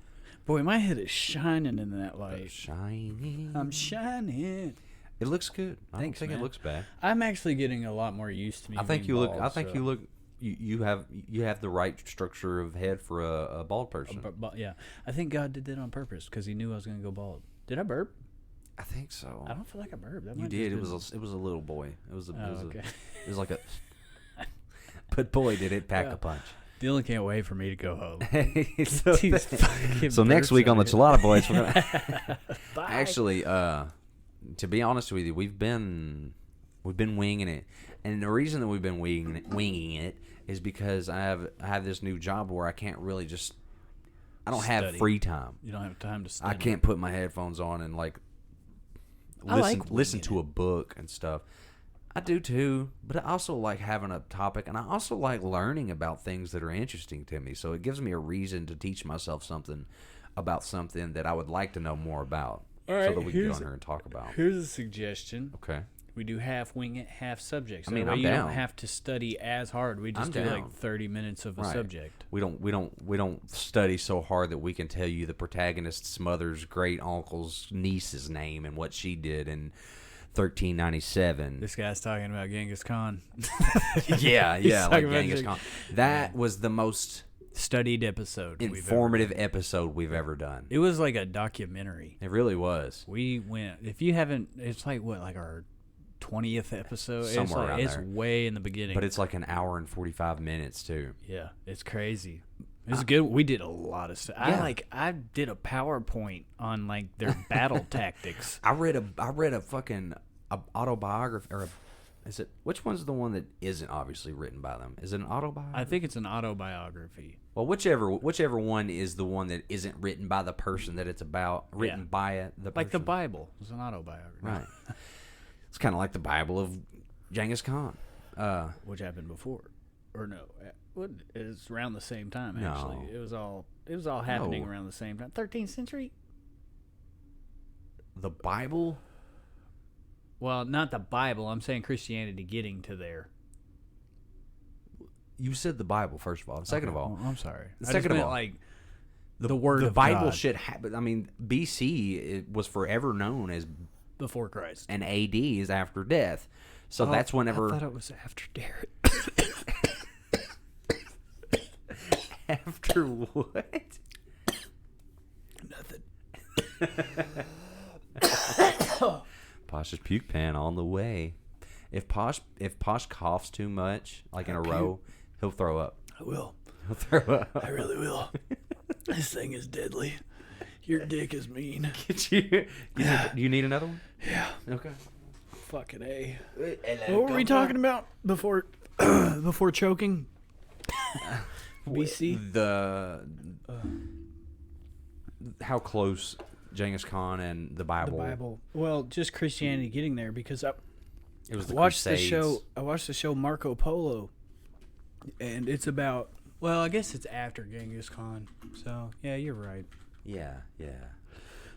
S2: boy, my head is shining in that light.
S1: I'm
S2: shining.
S1: It looks good. I don't think it looks bad.
S2: I'm actually getting a lot more used to me.
S1: I think you look. You have the right structure of head for a bald person.
S2: Yeah, I think God did that on purpose because He knew I was going to go bald. Did I burp?
S1: I think so.
S2: I don't feel like I burped.
S1: You did. It was a little boy. It was
S2: okay.
S1: It was like a. But boy, did it pack a punch.
S2: Dylan can't wait for me to go home.
S1: So next week on the Chelada Boys, we're gonna actually, to be honest with you, we've been winging it, and the reason that we've been winging it is because I have this new job where I can't really just. I don't have free time.
S2: You don't have time to study.
S1: I can't put my headphones on and listen to a book and stuff. I do too, but I also like having a topic, and I also like learning about things that are interesting to me. So it gives me a reason to teach myself something about something that I would like to know more about, so that we can get on here and talk about.
S2: Here's a suggestion.
S1: Okay.
S2: We do half wing it, half subject. So
S1: I mean,
S2: you don't have to study as hard. We just do like 30 minutes of a subject.
S1: We don't study so hard that we can tell you the protagonist's mother's great uncle's niece's name and what she did in 1397.
S2: This guy's talking about Genghis Khan.
S1: yeah, like Genghis Khan. That was the most
S2: studied episode,
S1: informative episode we've ever done.
S2: It was like a documentary.
S1: It really was.
S2: We went. If you haven't, it's like our 20th episode.
S1: Somewhere around
S2: it's
S1: there.
S2: Way in the beginning.
S1: But it's like an hour and 45 minutes too.
S2: Yeah, it's crazy. It's good. We did a lot of stuff.
S1: Yeah.
S2: I did a PowerPoint on like their battle tactics.
S1: I read a fucking autobiography, or is it? Which one's the one that isn't obviously written by them? Is it an autobiography?
S2: I think it's an autobiography.
S1: Well, whichever one is the one that isn't written by the person that it's about, written by the person.
S2: Like the Bible is an autobiography,
S1: right? It's kind of like the Bible of Genghis Khan,
S2: which happened before, or no? It's around the same time. Actually,
S1: No.
S2: it was all happening around the same time. 13th century.
S1: The Bible.
S2: Well, not the Bible. I'm saying Christianity getting to there.
S1: You said the Bible first of all. Second of all,
S2: well, I'm sorry.
S1: Second of all,
S2: like the word of
S1: Bible
S2: God.
S1: shit happened. I mean, BC it was forever known as
S2: before Christ,
S1: and AD is after death. So that's whenever.
S2: I thought it was after Derek.
S1: After what?
S2: Nothing.
S1: Posh's puke pan on the way. If Posh coughs too much, like in a row, he'll throw up.
S2: I will.
S1: He'll throw up.
S2: I really will. This thing is deadly. Your dick is mean.
S1: Do you need another one?
S2: Yeah.
S1: Okay.
S2: Fucking A. What were we talking about before before choking? BC?
S1: How close Genghis Khan and the Bible.
S2: The Bible. Well, just Christianity getting there because I
S1: watched
S2: the show. I watched the show Marco Polo, and it's about. Well, I guess it's after Genghis Khan. So yeah, you're right.
S1: Yeah.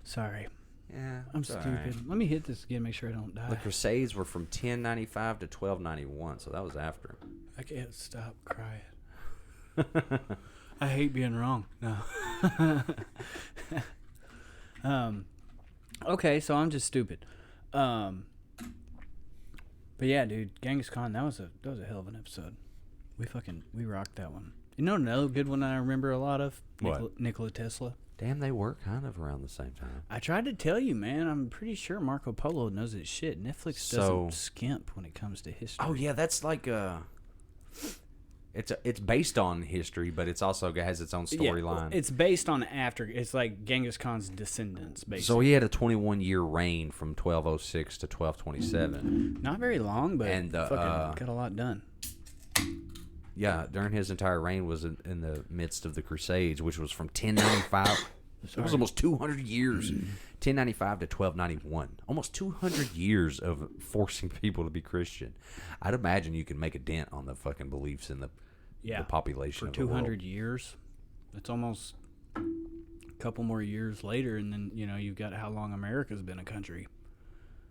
S2: Sorry.
S1: Yeah,
S2: I'm stupid. Right. Let me hit this again, make sure I don't die.
S1: The Crusades were from 1095 to 1291, so that was after.
S2: I can't stop crying. I hate being wrong. No. Okay, so I'm just stupid. But yeah, dude, Genghis Khan, that was a hell of an episode. We rocked that one. You know another good one I remember a lot of?
S1: What?
S2: Nikola Tesla.
S1: Damn, they were kind of around the same time.
S2: I tried to tell you, man. I'm pretty sure Marco Polo knows his shit. Netflix doesn't skimp when it comes to history.
S1: Oh yeah, that's like it's based on history, but it's also has its own storyline.
S2: Yeah, it's based on it's like Genghis Khan's descendants, basically.
S1: So he had a 21-year reign from 1206 to 1227.
S2: Not very long, but
S1: got
S2: a lot done.
S1: Yeah, during his entire reign was in the midst of the Crusades, which was from 1095. It was almost 200 years. 1095 to 1291. Almost 200 years of forcing people to be Christian. I'd imagine you can make a dent on the fucking beliefs in the population
S2: for
S1: of the world.
S2: 200 years. It's almost a couple more years later, and then, you've got how long America's been a country.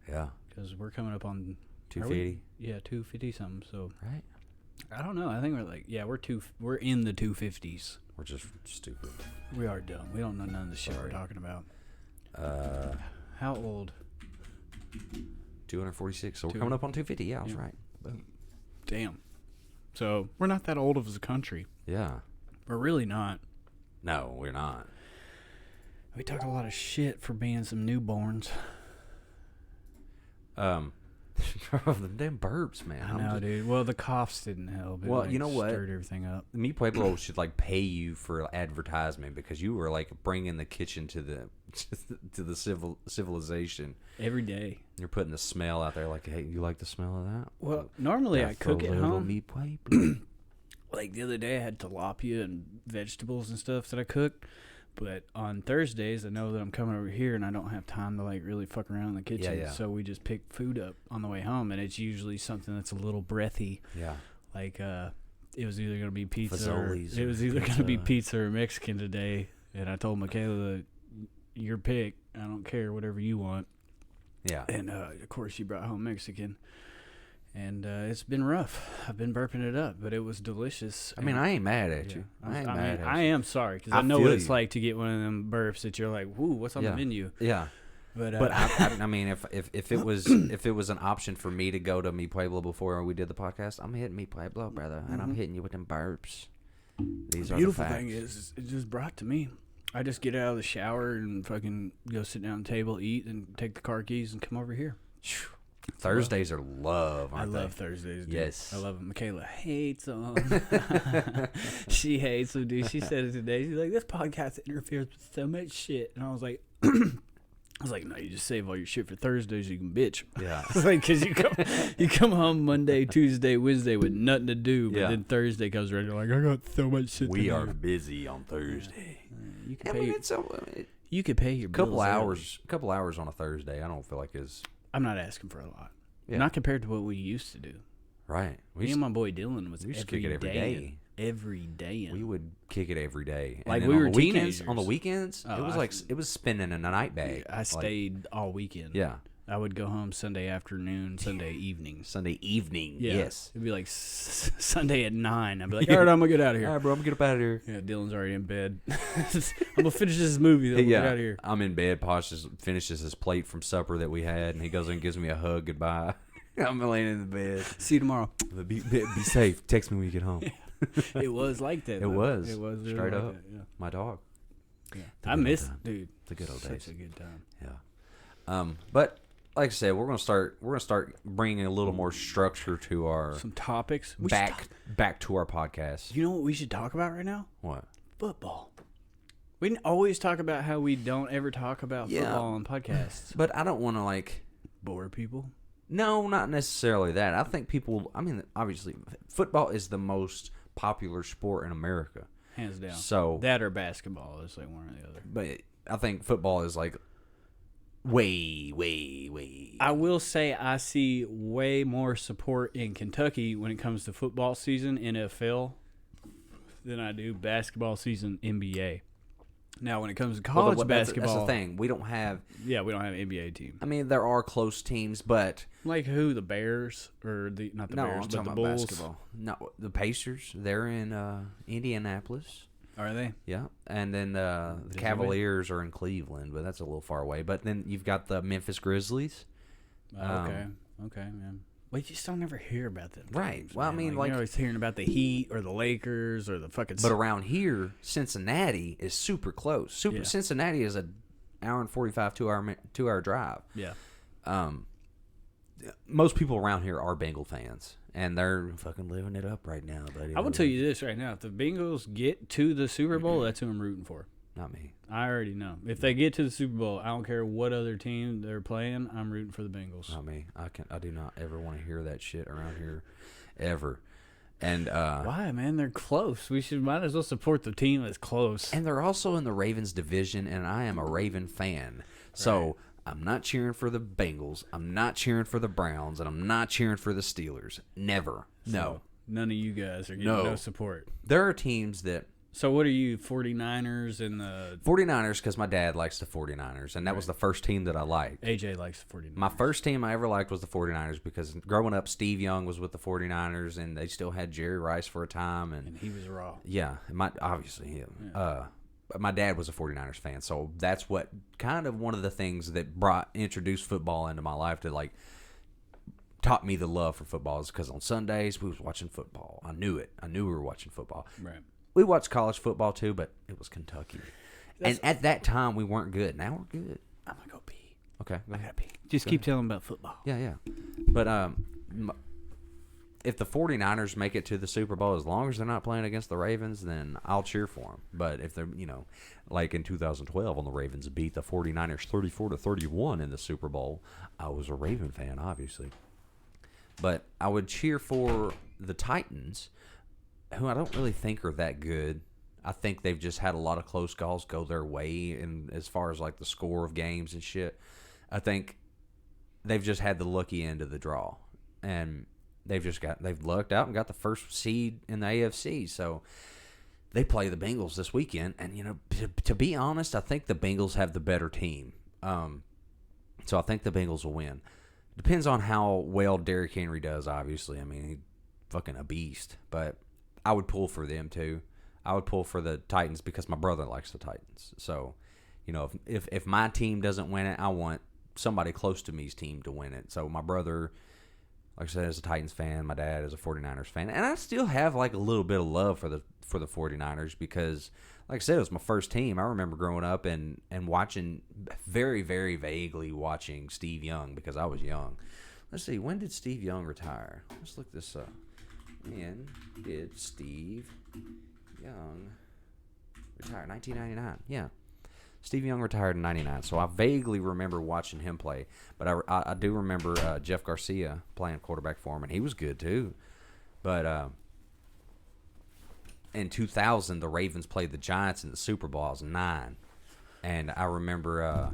S1: Yeah.
S2: Because we're coming up on...
S1: 250?
S2: Yeah, 250 something, so...
S1: Right.
S2: I don't know. I think we're like, we're in the 250s.
S1: We're just stupid.
S2: We are dumb. We don't know none of the shit we're talking about. How old?
S1: 246. So we're coming up on 250. Yeah, I was right. Boom.
S2: Damn. So we're not that old as a country.
S1: Yeah.
S2: We're really not.
S1: No, we're not.
S2: We talk a lot of shit for being some newborns.
S1: The damn burps, man.
S2: I know, dude. Well, the coughs didn't help.
S1: Well, you know what?
S2: Stirred everything up.
S1: Mi Pueblo should like pay you for advertisement because you were like bringing the kitchen to the civilization
S2: Every day.
S1: You're putting the smell out there. Like, hey, you like the smell of that?
S2: Well, normally I cook at home.
S1: Mi Pueblo.
S2: Like the other day, I had tilapia and vegetables and stuff that I cooked. But on Thursdays, I know that I'm coming over here and I don't have time to like really fuck around in the kitchen.
S1: Yeah.
S2: So we just pick food up on the way home, and it's usually something that's a little breathy.
S1: Yeah.
S2: Like it was either gonna be pizza.
S1: Fazoli's
S2: It was either gonna be pizza or Mexican today. And I told Michaela, your pick. I don't care, whatever you want.
S1: Yeah.
S2: And of course, she brought home Mexican. And it's been rough. I've been burping it up, but it was delicious.
S1: I mean, I ain't mad at you.
S2: I am sorry because I know what it's like to get one of them burps that you're like, "Woo, what's on the menu?"
S1: Yeah.
S2: But
S1: I mean, if it was an option for me to go to Mi Pueblo before we did the podcast, I'm hitting Mi Pueblo, brother, and I'm hitting you with them burps. These are
S2: beautiful
S1: the facts.
S2: thing is, it's just brought to me. I just get out of the shower and fucking go sit down at the table, eat, and take the car keys and come over here.
S1: Thursdays are love, aren't they?
S2: I love Thursdays, dude.
S1: Yes.
S2: I love them. Michaela hates them. She hates them, dude. She said it today. She's like, this podcast interferes with so much shit. And I was like, no, you just save all your shit for Thursdays. You can bitch.
S1: Yeah.
S2: It's like, because you come home Monday, Tuesday, Wednesday with nothing to do. But then Thursday comes around, you're like, I got so much shit to do.
S1: We are busy on Thursday.
S2: You can pay you could pay your
S1: couple
S2: bills
S1: hours on a Thursday. I don't feel like is.
S2: I'm not asking for a lot.
S1: Yeah.
S2: Not compared to what we used to do.
S1: Right.
S2: Me and my boy Dylan was
S1: we used to kick it every day.
S2: Every day.
S1: We would kick it every day.
S2: Like
S1: and
S2: we
S1: on
S2: were
S1: the weekends.
S2: teenagers.
S1: On the weekends, it was spinning in a night bag.
S2: I stayed all weekend.
S1: Yeah.
S2: I would go home Sunday afternoon, Sunday evening.
S1: Sunday evening.
S2: Yeah.
S1: Yes.
S2: It'd be like Sunday at 9. I'd be like, all right, I'm gonna get out of here.
S1: All right, bro, I'm gonna get up out of here.
S2: Yeah, Dylan's already in bed. I'm gonna finish this movie. Then we'll get out of here.
S1: I'm in bed. Posh just finishes his plate from supper that we had, and he goes and gives me a hug goodbye. I'm laying in the bed.
S2: See you tomorrow.
S1: Be safe. Text me when you get home.
S2: It was like that.
S1: It was.
S2: It was really
S1: straight
S2: like
S1: up.
S2: that, yeah.
S1: My dog.
S2: Yeah. I miss, dude.
S1: The good old days.
S2: Such a good time.
S1: Yeah. But like I said, we're gonna start bringing a little more structure to our
S2: some topics.
S1: Back to our podcast.
S2: You know what we should talk about right now?
S1: What?
S2: Football. We can always talk about how we don't ever talk about football on podcasts.
S1: But I don't want to like
S2: bore people.
S1: No, not necessarily that. I think people. I mean, obviously, football is the most popular sport in America,
S2: hands down.
S1: So
S2: that or basketball is like one or the other.
S1: But I think football is like way.
S2: I will say I see way more support in Kentucky when it comes to football season, NFL, than I do basketball season, NBA. Now, when it comes to college basketball,
S1: that's the thing. We don't have.
S2: Yeah, we don't have an NBA team.
S1: I mean, there are close teams, but
S2: like who? The Bears or not the Bears, but the Bulls.
S1: Basketball. No, the Pacers. They're in Indianapolis.
S2: Are they?
S1: Yeah, and then the Cavaliers are in Cleveland, but that's a little far away. But then you've got the Memphis Grizzlies.
S2: Okay, man. Well, you just don't ever hear about them.
S1: Right.
S2: Teams,
S1: well,
S2: man.
S1: I mean,
S2: you're always hearing about the Heat or the Lakers or the fucking.
S1: But around here, Cincinnati is super close. Cincinnati is an hour and 45, 2 hour drive.
S2: Yeah.
S1: Most people around here are Bengal fans, and they're fucking living it up right now, buddy.
S2: I will tell you this right now: if the Bengals get to the Super Bowl, that's who I'm rooting for.
S1: Not me.
S2: I already know. If they get to the Super Bowl, I don't care what other team they're playing. I'm rooting for the Bengals.
S1: Not me. I do not ever want to hear that shit around here, ever. And
S2: why, man? They're close. We might as well support the team that's close.
S1: And they're also in the Ravens division, and I am a Raven fan, so I'm not cheering for the Bengals. I'm not cheering for the Browns, and I'm not cheering for the Steelers. Never.
S2: So
S1: no.
S2: None of you guys are getting no support.
S1: There are teams that.
S2: So what are you, 49ers and the...
S1: 49ers, because my dad likes the 49ers, and that was the first team that I liked.
S2: AJ likes the 49ers.
S1: My first team I ever liked was the 49ers, because growing up, Steve Young was with the 49ers, and they still had Jerry Rice for a time. And
S2: he was raw.
S1: Yeah, obviously him. Yeah. But my dad was a 49ers fan, so that's what kind of one of the things that introduced football into my life to, like, taught me the love for football, is because on Sundays, we was watching football. I knew it. I knew we were watching football.
S2: Right.
S1: We watched college football too, but it was Kentucky. And at that time, we weren't good. Now we're good.
S2: I'm going to go pee.
S1: Okay.
S2: I got to pee. Just keep telling about football.
S1: Yeah. But if the 49ers make it to the Super Bowl, as long as they're not playing against the Ravens, then I'll cheer for them. But if they're, like in 2012 when the Ravens beat the 49ers 34-31 in the Super Bowl, I was a Raven fan, obviously. But I would cheer for the Titans, who I don't really think are that good. I think they've just had a lot of close calls go their way, and as far as like the score of games and shit, I think they've just had the lucky end of the draw, and they've lucked out and got the first seed in the AFC. So they play the Bengals this weekend, and to be honest, I think the Bengals have the better team. So I think the Bengals will win. Depends on how well Derrick Henry does. Obviously, I mean, he's fucking a beast, but I would pull for them too. I would pull for the Titans because my brother likes the Titans. So, if my team doesn't win it, I want somebody close to me's team to win it. So my brother, like I said, is a Titans fan. My dad is a 49ers fan. And I still have like a little bit of love for the 49ers because, like I said, it was my first team. I remember growing up and watching, very, very vaguely watching Steve Young because I was young. Let's see, when did Steve Young retire? Let's look this up. When did Steve Young retired? 1999. Yeah. Steve Young retired in 99. So I vaguely remember watching him play. But I do remember Jeff Garcia playing quarterback for him, and he was good too. But in 2000, the Ravens played the Giants in the Super Bowl. I was 9. And I remember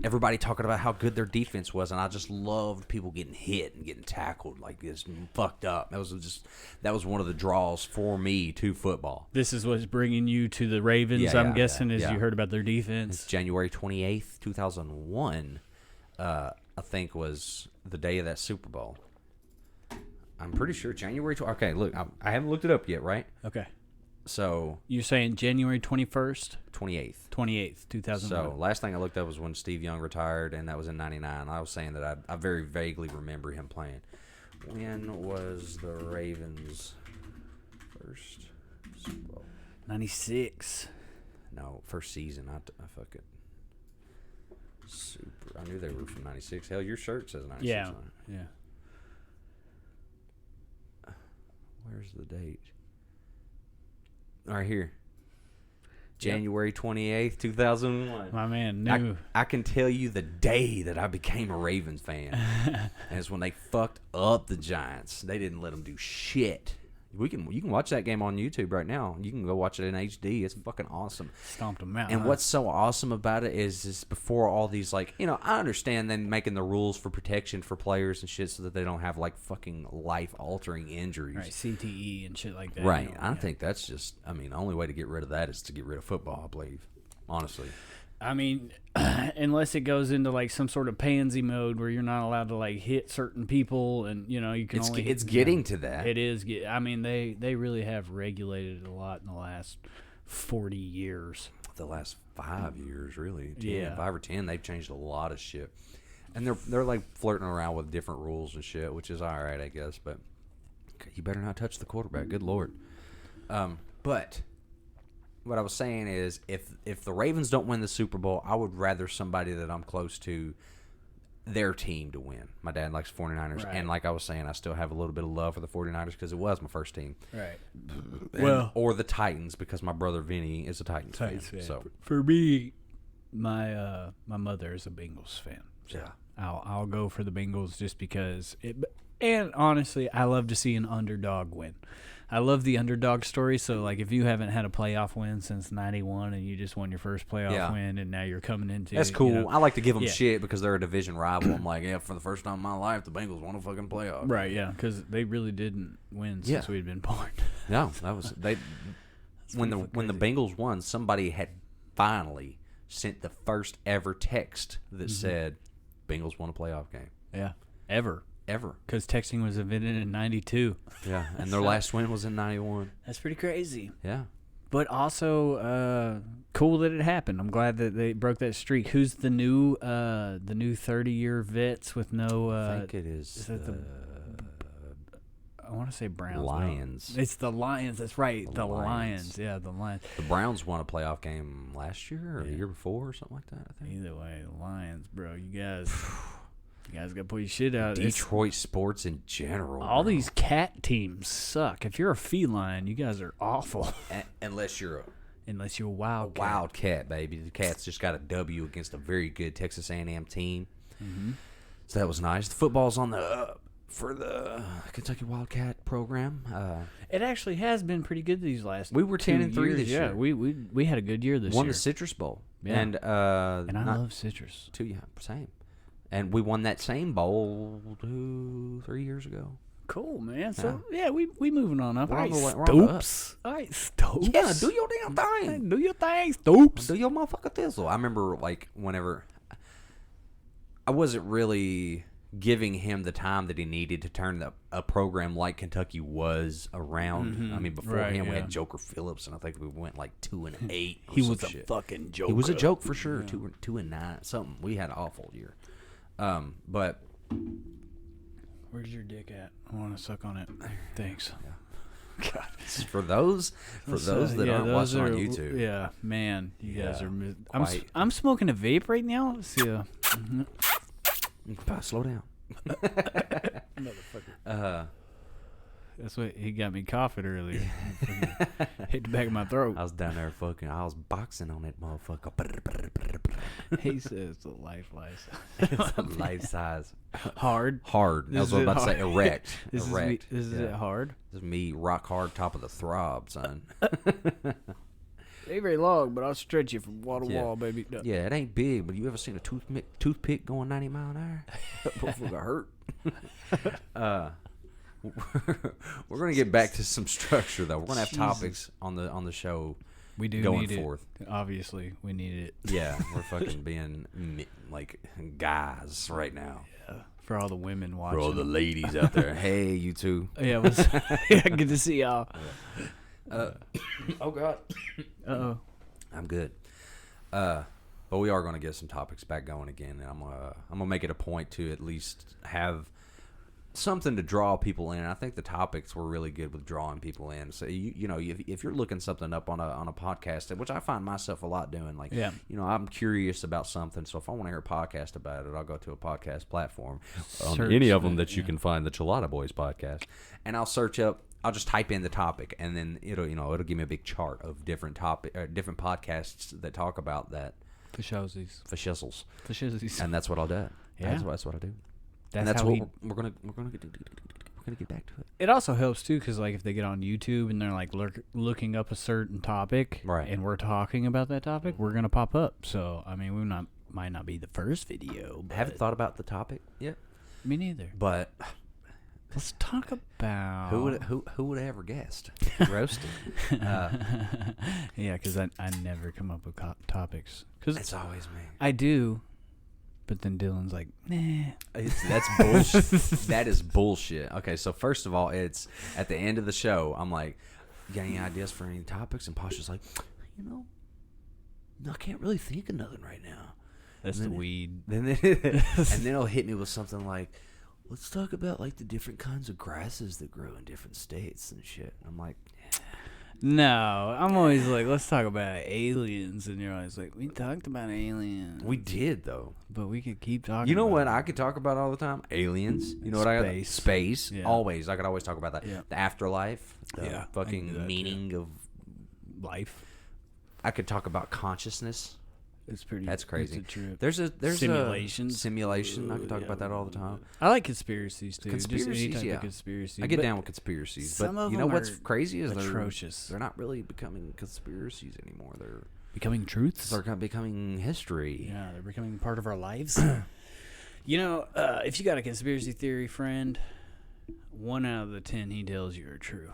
S1: everybody talking about how good their defense was, and I just loved people getting hit and getting tackled like this, fucked up. That was one of the draws for me to football.
S2: This is what's bringing you to the Ravens, I'm guessing, as you heard about their defense.
S1: It's January 28th, 2001, I think was the day of that Super Bowl. I'm pretty sure January. Okay, look, I haven't looked it up yet, right?
S2: Okay.
S1: So
S2: you're saying January 21st?
S1: 28th.
S2: 28th, 2001.
S1: So last thing I looked up was when Steve Young retired, and that was in 99. I was saying that I very vaguely remember him playing. When was the Ravens' first Super Bowl?
S2: 96.
S1: No, first season. I fucking super. I knew they were from 96. Hell, your shirt says 96
S2: yeah.
S1: on it.
S2: Yeah.
S1: Where's the date? Right here. January 28th, 2001.
S2: My man knew.
S1: I can tell you the day that I became a Ravens fan. And it's when they fucked up the Giants. They didn't let them do shit. You can watch that game on YouTube right now. You can go watch it in HD. It's fucking awesome.
S2: Stomped them out.
S1: And what's so awesome about it is before all these, like, I understand them making the rules for protection for players and shit so that they don't have, like, fucking life-altering injuries.
S2: Right, CTE and shit like that.
S1: Right. I think that's just, the only way to get rid of that is to get rid of football, I believe. Honestly.
S2: I mean, unless it goes into like some sort of pansy mode where you're not allowed to like hit certain people, and you can only.
S1: It's getting to that.
S2: It is. I mean, they really have regulated it a lot in the last 40 years.
S1: The last 5 years, really. 5 or 10, they've changed a lot of shit, and they're like flirting around with different rules and shit, which is all right, I guess. But you better not touch the quarterback. Good Lord. But. What I was saying is, if the Ravens don't win the Super Bowl, I would rather somebody that I'm close to, their team, to win. My dad likes 49ers,
S2: right.
S1: And like I was saying, I still have a little bit of love for the 49ers because it was my first team.
S2: Right.
S1: Or the Titans because my brother Vinny is a Titans fan. So
S2: for me, my mother is a Bengals fan. So
S1: yeah.
S2: I'll go for the Bengals just because it. And honestly, I love to see an underdog win. I love the underdog story. So, like, if you haven't had a playoff win since '91 and you just won your first playoff win, and now you're coming into
S1: that's cool. I like to give them shit because they're a division rival. I'm like, for the first time in my life, the Bengals won a fucking playoff.
S2: Right? Yeah, because they really didn't win since we'd been born.
S1: No, that was they. when the Bengals won, somebody had finally sent the first ever text that said, "Bengals won a playoff game."
S2: Yeah, ever. Because texting was invented in '92.
S1: Yeah, and their last win was in '91.
S2: That's pretty crazy.
S1: Yeah.
S2: But also, cool that it happened. I'm glad that they broke that streak. Who's the new 30-year vets with no?
S1: I think it is
S2: I want to say Browns.
S1: Lions.
S2: No. It's the Lions. That's right. The Lions. Yeah, the Lions.
S1: The Browns won a playoff game last year or the year before or something like that, I think.
S2: Either way, the Lions, bro. You guys guys got to pull your shit out.
S1: Detroit sports in general.
S2: All these cat teams suck. If you're a feline, you guys are awful.
S1: Unless you're
S2: a wildcat.
S1: Wildcat, baby. The Cats just got a W against a very good Texas A&M team. Mm-hmm. So that was nice. The football's on the up for the Kentucky Wildcat program.
S2: It actually has been pretty good these last.
S1: We were 10-3 this year.
S2: Yeah, we had a good year this year.
S1: Won the Citrus Bowl.
S2: Yeah.
S1: And
S2: I love citrus.
S1: Too, yeah, same. And we won that same bowl 2-3 years ago.
S2: Cool, man. So we moving on up.
S1: All right,
S2: Stoops. All right, Stoops.
S1: Yeah, do your damn thing.
S2: Do your thing, Stoops.
S1: Do your motherfucker thistle. I remember whenever I wasn't really giving him the time that he needed to turn a program like Kentucky was around. Mm-hmm. I mean, before him, we had Joker Phillips, and I think we went 2-8.
S2: He was a fucking joke.
S1: He was a joke for sure. 2-9, something. We had an awful year. But
S2: where's your dick at? I want to suck on it. Thanks.
S1: Yeah. God. For those that aren't watching on YouTube.
S2: Yeah, man, you guys are. I'm smoking a vape right now. Let's see.
S1: Slow down.
S2: Motherfucker. That's what he got me coughing earlier. Hit the back of my throat.
S1: I was down there I was boxing on that motherfucker.
S2: He says the life
S1: It's a life size.
S2: Hard.
S1: I was about to say erect.
S2: Erect. Is it hard?
S1: This is me rock hard, top of the throb, son.
S2: Ain't very long, but I'll stretch you from wall to wall, baby. No.
S1: Yeah, it ain't big, but you ever seen a toothpick going 90 mile an hour? That motherfucker hurt. We're gonna get back to some structure though. We're gonna have topics on the show.
S2: We do
S1: going
S2: need
S1: forth.
S2: It. Obviously, we need it.
S1: Yeah, we're fucking being like guys right now.
S2: Yeah, for all the women watching.
S1: For all the ladies out there. Hey, you two.
S2: Yeah, good to see y'all.
S1: Oh God.
S2: Uh-oh.
S1: I'm good. But we are gonna get some topics back going again, and I'm gonna make it a point to at least have something to draw people in. I think the topics were really good with drawing people in. So you know, if you're looking something up on a podcast, which I find myself a lot doing, I'm curious about something. So if I want to hear a podcast about it, I'll go to a podcast platform on any of them that you can find the Chelada Boys podcast, and I'll search up. I'll just type in the topic, and then it'll give me a big chart of different podcasts that talk about that. For shizzles. And that's what I'll do. Yeah, that's what I do. That's what we're gonna get back to it.
S2: It also helps too, because if they get on YouTube and they're looking up a certain topic,
S1: right, and
S2: we're talking about that topic, we're gonna pop up. So I mean, might not be the first video.
S1: I haven't thought about the topic yet.
S2: Me neither.
S1: But
S2: let's talk about
S1: who would have ever guessed roasted.
S2: Yeah, because I never come up with topics. Because
S1: it's always me.
S2: I do. But then Dylan's like, nah.
S1: That's bullshit. That is bullshit. Okay, so first of all, it's at the end of the show. I'm like, you got any ideas for any topics? And Pasha's like, I can't really think of nothing right now.
S2: That's the weed.
S1: And then he'll hit me with something like, let's talk about the different kinds of grasses that grow in different states and shit. And I'm like,
S2: no, I'm always like, let's talk about aliens, and you're always like, we talked about aliens.
S1: We did though,
S2: but we could keep talking.
S1: You know what I could talk about all the time? Aliens. You know what I got? Space. Yeah. Always. I could always talk about that. Yeah. The afterlife. The fucking meaning of
S2: life.
S1: I could talk about consciousness. That's crazy.
S2: It's a trip.
S1: There's
S2: simulation.
S1: I can talk about that all the time.
S2: I like conspiracies too.
S1: Conspiracies,
S2: conspiracies.
S1: I get down with conspiracies, but you know what's crazy is
S2: atrocious.
S1: They're not really becoming conspiracies anymore. They're
S2: becoming truths.
S1: They're becoming history.
S2: Yeah, they're becoming part of our lives. If you got a conspiracy theory friend, 1 out of the 10 he tells you are true.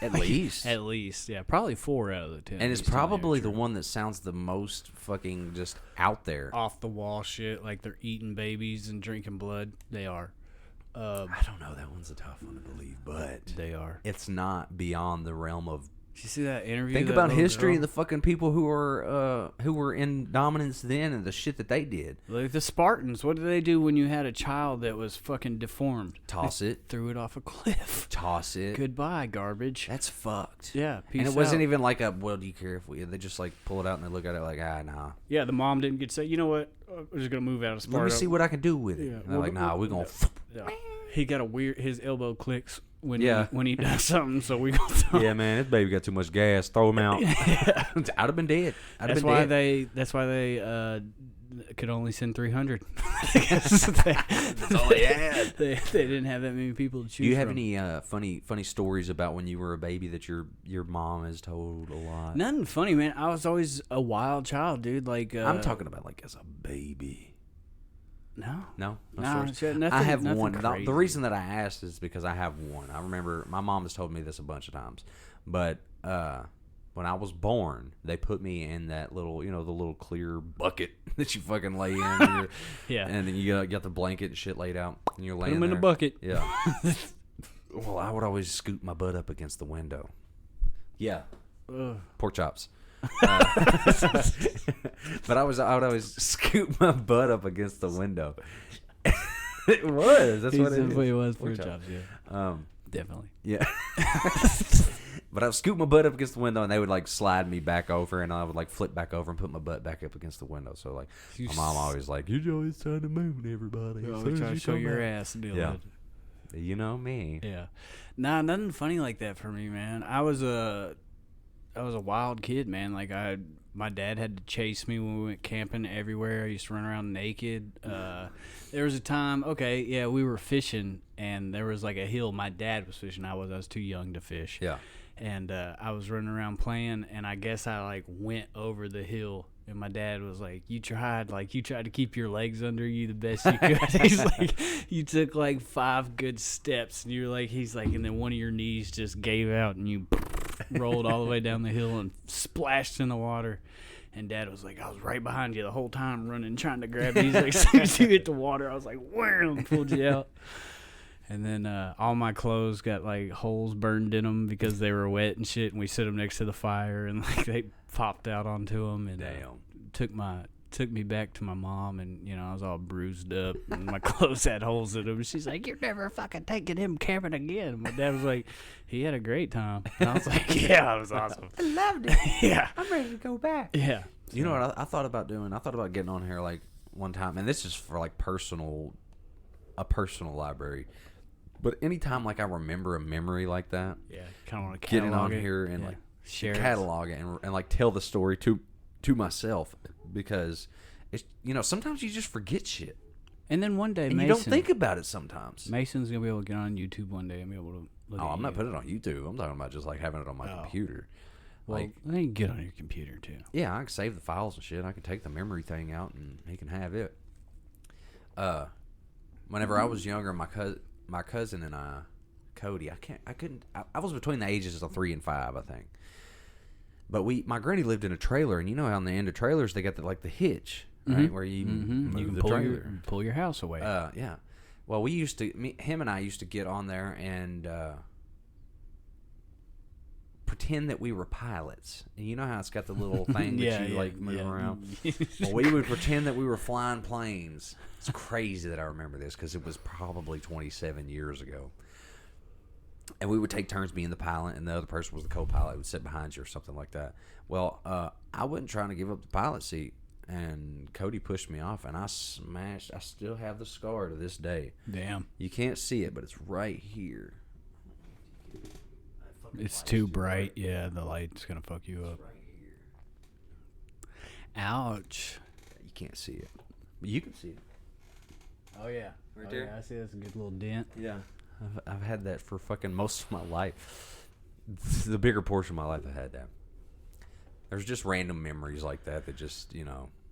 S1: At least.
S2: At least, yeah. Probably 4 out of the 10.
S1: And it's probably the one that sounds the most fucking just out there.
S2: Off the wall shit, like they're eating babies and drinking blood. They are.
S1: I don't know. That one's a tough one to believe, but
S2: they are.
S1: It's not beyond the realm of
S2: Did you see that interview?
S1: Think about history and the fucking people who were in dominance then and the shit that they did.
S2: Like the Spartans, what did they do when you had a child that was fucking deformed?
S1: Toss it.
S2: Threw it off a cliff.
S1: Toss it.
S2: Goodbye, garbage.
S1: That's fucked.
S2: Yeah, peace
S1: And it wasn't
S2: out.
S1: even like a, well, do you care if we... They just like pull it out and they look at it like, nah.
S2: Yeah, the mom didn't get to say, you know what, we're just going to move out of Sparta.
S1: Let me see what I can do with it.
S2: Yeah,
S1: And they're like, nah, we're going to...
S2: Yeah. He got his elbow clicks when he does something, so we gonna throw.
S1: Yeah, man, this baby got too much gas. Throw him out.
S2: Yeah.
S1: I'd have been dead.
S2: That's why they could only send 300. That's
S1: all they had.
S2: They didn't have that many people to choose from.
S1: Do you have any funny stories about when you were a baby that your mom has told a lot?
S2: Nothing funny, man. I was always a wild child, dude. Like
S1: I'm talking about like as a baby.
S2: No
S1: stories.
S2: Nothing,
S1: I have one.
S2: crazy.
S1: The reason that I asked is because I have one. I remember my mom has told me this a bunch of times, but when I was born, they put me in that little, the little clear bucket that you fucking lay in. And then you got the blanket and shit laid out, and you're laying
S2: Put them
S1: there.
S2: in a bucket.
S1: Yeah. Well, I would always scoot my butt up against the window. Yeah. Pork chops. But I would always scoop my butt up against the window. It was. That's what it
S2: was. Pork chops. Yeah. Definitely.
S1: Yeah. But I would scoop my butt up against the window, and they would like slide me back over, and I would like flip back over and put my butt back up against the window. So like, my mom always like, "You're always trying to moon everybody.
S2: You're always trying to show your ass."
S1: Yeah. You know me.
S2: Yeah. Nah, nothing funny like that for me, man. I was a wild kid, man. Like my dad had to chase me when we went camping everywhere. I used to run around naked. There was a time, we were fishing, and there was like a hill. My dad was fishing. I was too young to fish.
S1: Yeah.
S2: And I was running around playing, and I guess I like went over the hill. And my dad was like, you tried to keep your legs under you the best you could. He's like, you took like 5 good steps, and you're like, he's like, and then one of your knees just gave out, and you rolled all the way down the hill and splashed in the water. And Dad was like, I was right behind you the whole time running, trying to grab you. He's like, as soon as you hit the water, I was like, wham, pulled you out. And then all my clothes got like holes burned in them because they were wet and shit. And we set them next to the fire, and like they popped out onto them. And took me back to my mom, and I was all bruised up, and my clothes had holes in them. She's like, "You're never fucking taking him camping again." And my dad was like, "He had a great time." And I was like, "Yeah, it was awesome.
S1: I loved it.
S2: Yeah,
S1: I'm ready to go back."
S2: Yeah.
S1: You know what I thought about doing? I thought about getting on here like one time, and this is for like a personal library. But anytime like I remember a memory like that,
S2: yeah, kind of want to
S1: getting on here and like
S2: share
S1: catalog it and like tell the story to myself, because it's sometimes you just forget shit,
S2: and then one day
S1: and you don't think about it sometimes.
S2: Mason's gonna be able to get on YouTube one day and be able to look at
S1: I'm not putting it on YouTube. I'm talking about just like having it on my computer.
S2: Well,
S1: like,
S2: then you can get on your computer too.
S1: Yeah, I can save the files and shit. I can take the memory thing out and he can have it. Whenever I was younger, my cousin and I, Cody, I was between the ages of 3 and 5, I think. But my granny lived in a trailer, and on the end of trailers they got the hitch, right, where you move the trailer,
S2: pull your house away.
S1: Yeah. Well, him and I used to get on there and pretend that we were pilots. And you know how it's got the little thing that you move around. Well, we would pretend that we were flying planes. It's crazy that I remember this because it was probably 27 years ago. And we would take turns being the pilot, and the other person was the co-pilot who would sit behind you or something like that. Well, I wasn't trying to give up the pilot seat, and Cody pushed me off, and I smashed. I still have the scar to this day.
S2: Damn.
S1: You can't see it, but it's right here.
S2: It's too bright. Yeah, the light's going to fuck you up.
S1: Right here.
S2: Ouch.
S1: You can't see it, but you can see it.
S2: Oh, yeah.
S1: Right there?
S2: Yeah, I see that's a good little dent.
S1: Yeah. I've had that for fucking most of my life. The bigger portion of my life, I had that. There's just random memories like that just,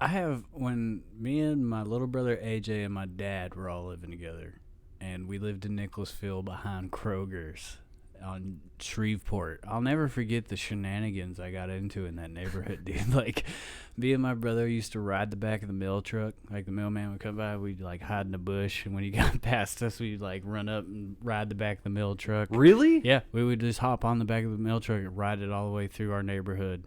S2: I have, when me and my little brother AJ and my dad were all living together, and we lived in Nicholasville behind Kroger's. on Shreveport. I'll never forget the shenanigans I got into in that neighborhood, dude. Like, me and my brother used to ride the back of the mail truck. Like, the mailman would come by, we'd like hide in the bush, and when he got past us, we'd like run up and ride the back of the mail truck.
S1: Really?
S2: Yeah, we would just hop on the back of the mail truck and ride it all the way through our neighborhood.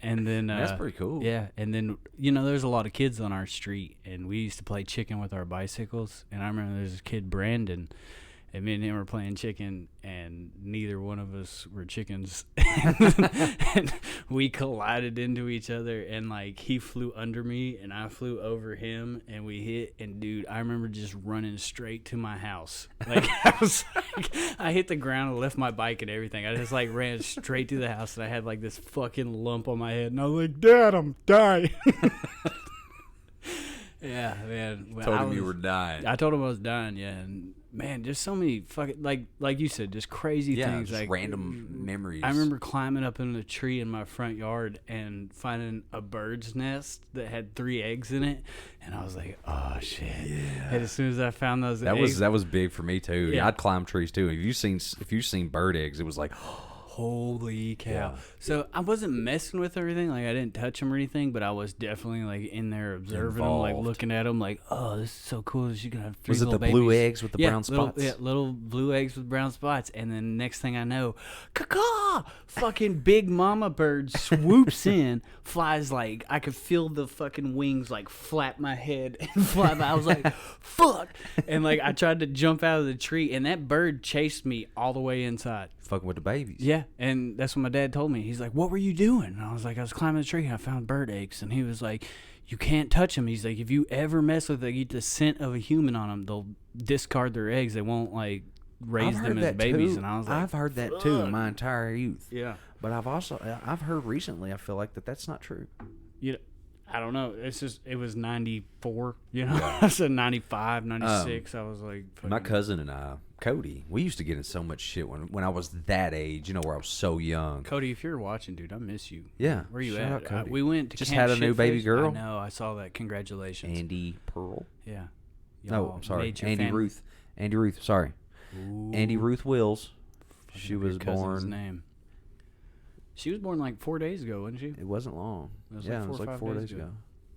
S2: and then
S1: that's pretty cool.
S2: Yeah, and then there's a lot of kids on our street, and we used to play chicken with our bicycles. And I remember there's this kid Brandon. And me and him were playing chicken, and neither one of us were chickens. And we collided into each other, and, like, he flew under me, and I flew over him, and we hit. And, dude, I remember just running straight to my house. Like, I hit the ground and left my bike and everything. I just, like, ran straight to the house, and I had, like, this fucking lump on my head. And I was like, Dad, I'm dying. Yeah, man.
S1: Told him you were dying.
S2: I told him I was dying, yeah. And, man, just so many fucking, like you said, just crazy things.
S1: Just
S2: like
S1: random memories.
S2: I remember climbing up in a tree in my front yard and finding a bird's nest that had 3 eggs in it. And I was like, oh, shit. Yeah. And as soon as I found those eggs.
S1: That was big for me, too.
S2: Yeah.
S1: I'd climb trees, too. If you've seen bird eggs, it was like...
S2: Holy cow.
S1: Yeah.
S2: So I wasn't messing with everything. Like, I didn't touch them or anything, but I was definitely, like, in there observing them, like, looking at them, like, oh, this is so cool. You're going to have 3
S1: Was it
S2: little
S1: the
S2: babies.
S1: blue eggs with the brown spots?
S2: Little blue eggs with brown spots. And then next thing I know, caw, fucking big mama bird swoops in, flies, like, I could feel the fucking wings, like, flap my head and fly by. I was like, fuck. And, like, I tried to jump out of the tree, and that bird chased me all the way inside.
S1: Fucking with the babies.
S2: Yeah, and that's what my dad told me. He's like, what were you doing? And I was like, I was climbing the tree and I found bird eggs. And he was like, you can't touch them. He's like, if you ever mess with them, get the scent of a human on them, they'll discard their eggs. They won't, like, raise them as babies.
S1: Too.
S2: And I was like,
S1: I've heard that too in my entire youth.
S2: Yeah.
S1: But I've heard recently, I feel like that's not true.
S2: I don't know. It's just, it was 94, I said 95, 96. I was like,
S1: my cousin and I, Cody, we used to get in so much shit when I was that age, where I was so young.
S2: Cody, if you're watching, dude, I miss you.
S1: Yeah.
S2: Where you
S1: Shout
S2: at?
S1: out, Cody.
S2: We went to
S1: just
S2: Camp
S1: had a new baby
S2: Shitface.
S1: girl.
S2: I know. I saw that. Congratulations.
S1: Andy Pearl.
S2: Yeah.
S1: No, I'm sorry.
S2: Andy
S1: Ruth. Andy Ruth. Sorry.
S2: Ooh.
S1: Andy Ruth Wills. She was
S2: born. Name. She was born like 4 days ago, wasn't she?
S1: It wasn't long.
S2: It
S1: was like 4 days ago.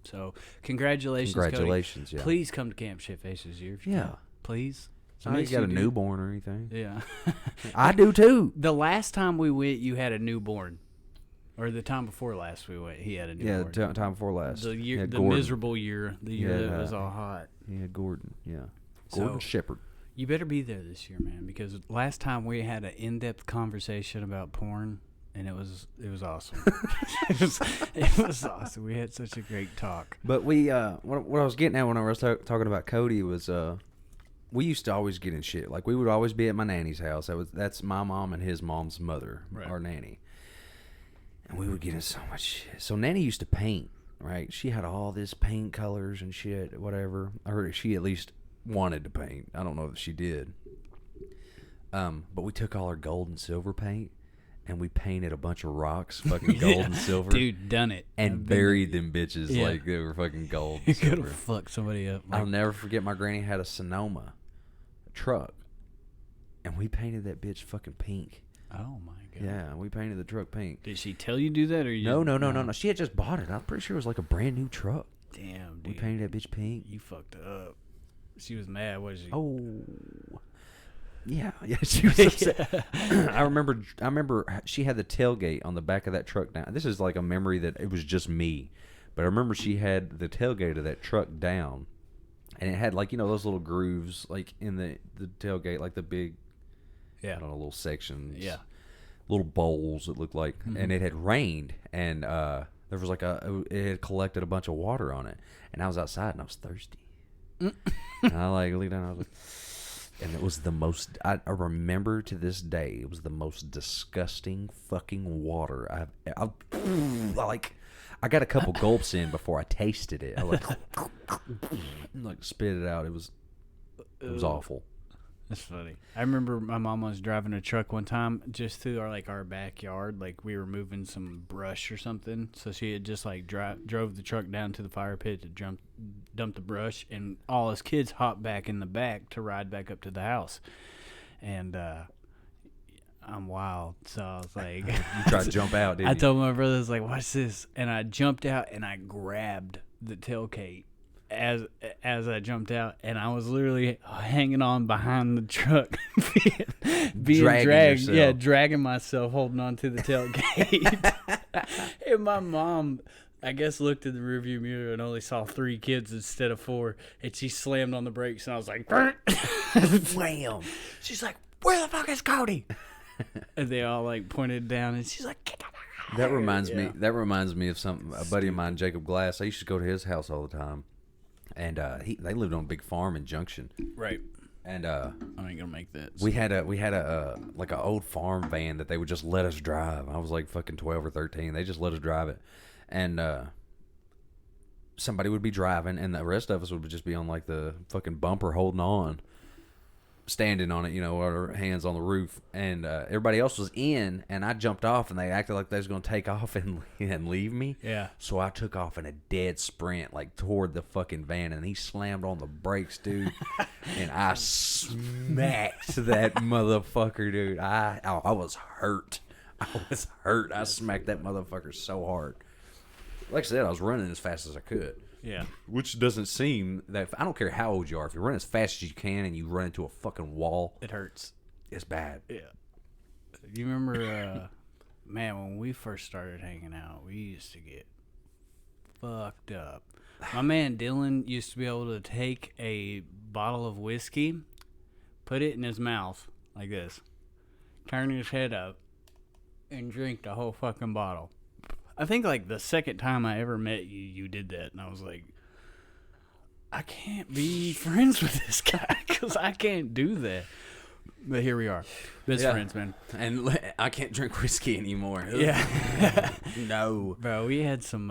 S2: So, congratulations,
S1: Cody. Yeah.
S2: Please come to Camp Shitface this year.
S1: Yeah.
S2: Please.
S1: So you got a newborn or anything.
S2: Yeah.
S1: I do too.
S2: The last time we went, you had a newborn. Or the time before last we went, he had a newborn.
S1: Yeah, time before last.
S2: The year, the miserable year, the year that was all hot.
S1: Yeah, Gordon. Yeah. Gordon Shepherd.
S2: You better be there this year, man, because last time we had an in-depth conversation about porn. And it was awesome. it was awesome. We had such a great talk.
S1: But we what I was getting at when I was talking about Cody was we used to always get in shit. Like, we would always be at my nanny's house. That's my mom and his mom's mother, right. Our nanny. And we would get in so much shit. So nanny used to paint, right? She had all this paint colors and shit, whatever. I heard she at least wanted to paint. I don't know if she did. But we took all her gold and silver paint. And we painted a bunch of rocks, fucking gold and silver.
S2: Dude, done it.
S1: And buried them bitches like they were fucking gold and silver.
S2: You could have fucked somebody up.
S1: I'll never forget my granny had a Sonoma truck. And we painted that bitch fucking pink.
S2: Oh, my God.
S1: Yeah, we painted the truck pink.
S2: Did she tell you to do that? Or you
S1: No. She had just bought it. I'm pretty sure it was like a brand new truck.
S2: Damn, dude.
S1: We painted that bitch pink.
S2: You fucked up. She was mad, wasn't she?
S1: Oh. Yeah, she was upset. I remember she had the tailgate on the back of that truck down. This is like a memory that it was just me. But I remember she had the tailgate of that truck down. And it had, like, those little grooves, like, in the tailgate, like the big, I don't know, little sections.
S2: Yeah.
S1: Little bowls, it looked like. Mm-hmm. And it had rained. And there was like it had collected a bunch of water on it. And I was outside and I was thirsty. And I looked down and I was like... And it was the most, I remember to this day, it was the most disgusting fucking water I got a couple gulps in before I tasted it. I spit it out. It was awful.
S2: That's funny. I remember my mom was driving a truck one time just through our backyard. Like, we were moving some brush or something. So she had just drove the truck down to the fire pit to dump the brush, and all us kids hopped back in the back to ride back up to the house. And I'm wild. So I was like,
S1: You tried to jump out, didn't you?
S2: I told my brother, I was like, watch this. And I jumped out and I grabbed the tailgate as I jumped out, and I was literally hanging on behind the truck, being dragged.
S1: Yourself.
S2: Yeah, dragging myself, holding on to the tailgate. And my mom, I guess, looked in the rearview mirror and only saw 3 kids instead of 4, and she slammed on the brakes, and I was like, wham! She's like, where the fuck is Cody? And they all like pointed down, and she's like, get out.
S1: That reminds me. That reminds me of something. A buddy of mine, Jacob Glass. I used to go to his house all the time, and they lived on a big farm in Junction.
S2: Right.
S1: And
S2: I ain't gonna make that.
S1: we had a like an old farm van that they would just let us drive. I was like fucking 12 or 13. They just let us drive it, and somebody would be driving, and the rest of us would just be on like the fucking bumper, holding on, standing on it, you know, our hands on the roof, and everybody else was in, and I jumped off, and they acted like they was gonna take off and leave me.
S2: Yeah.
S1: So I took off in a dead sprint, like toward the fucking van, and he slammed on the brakes, dude, and I smacked that motherfucker, dude. I was hurt. I smacked that motherfucker so hard. Like I said, I was running as fast as I could.
S2: Yeah.
S1: Which doesn't seem that... I don't care how old you are. If you run as fast as you can and you run into a fucking wall...
S2: It hurts.
S1: It's bad.
S2: Yeah. You remember, man, when we first started hanging out, we used to get fucked up. My man Dylan used to be able to take a bottle of whiskey, put it in his mouth like this, turn his head up, and drink the whole fucking bottle. I think like the second time I ever met you, you did that, and I was like, I can't be friends with this guy because I can't do that. But here we are, best friends, man.
S1: And I can't drink whiskey anymore.
S2: Yeah,
S1: No,
S2: bro. We had some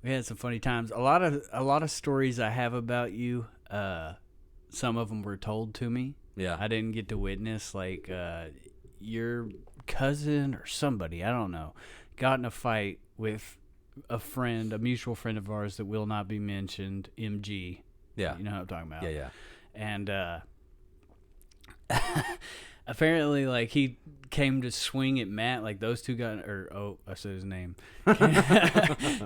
S2: funny times. A lot of stories I have about you. Some of them were told to me.
S1: Yeah,
S2: I didn't get to witness. Like your cousin or somebody, I don't know, got in a fight with a friend, a mutual friend of ours that will not be mentioned, MG.
S1: Yeah.
S2: You know what I'm talking about.
S1: Yeah.
S2: And apparently, like, he came to swing at Matt, like those two got, I said his name.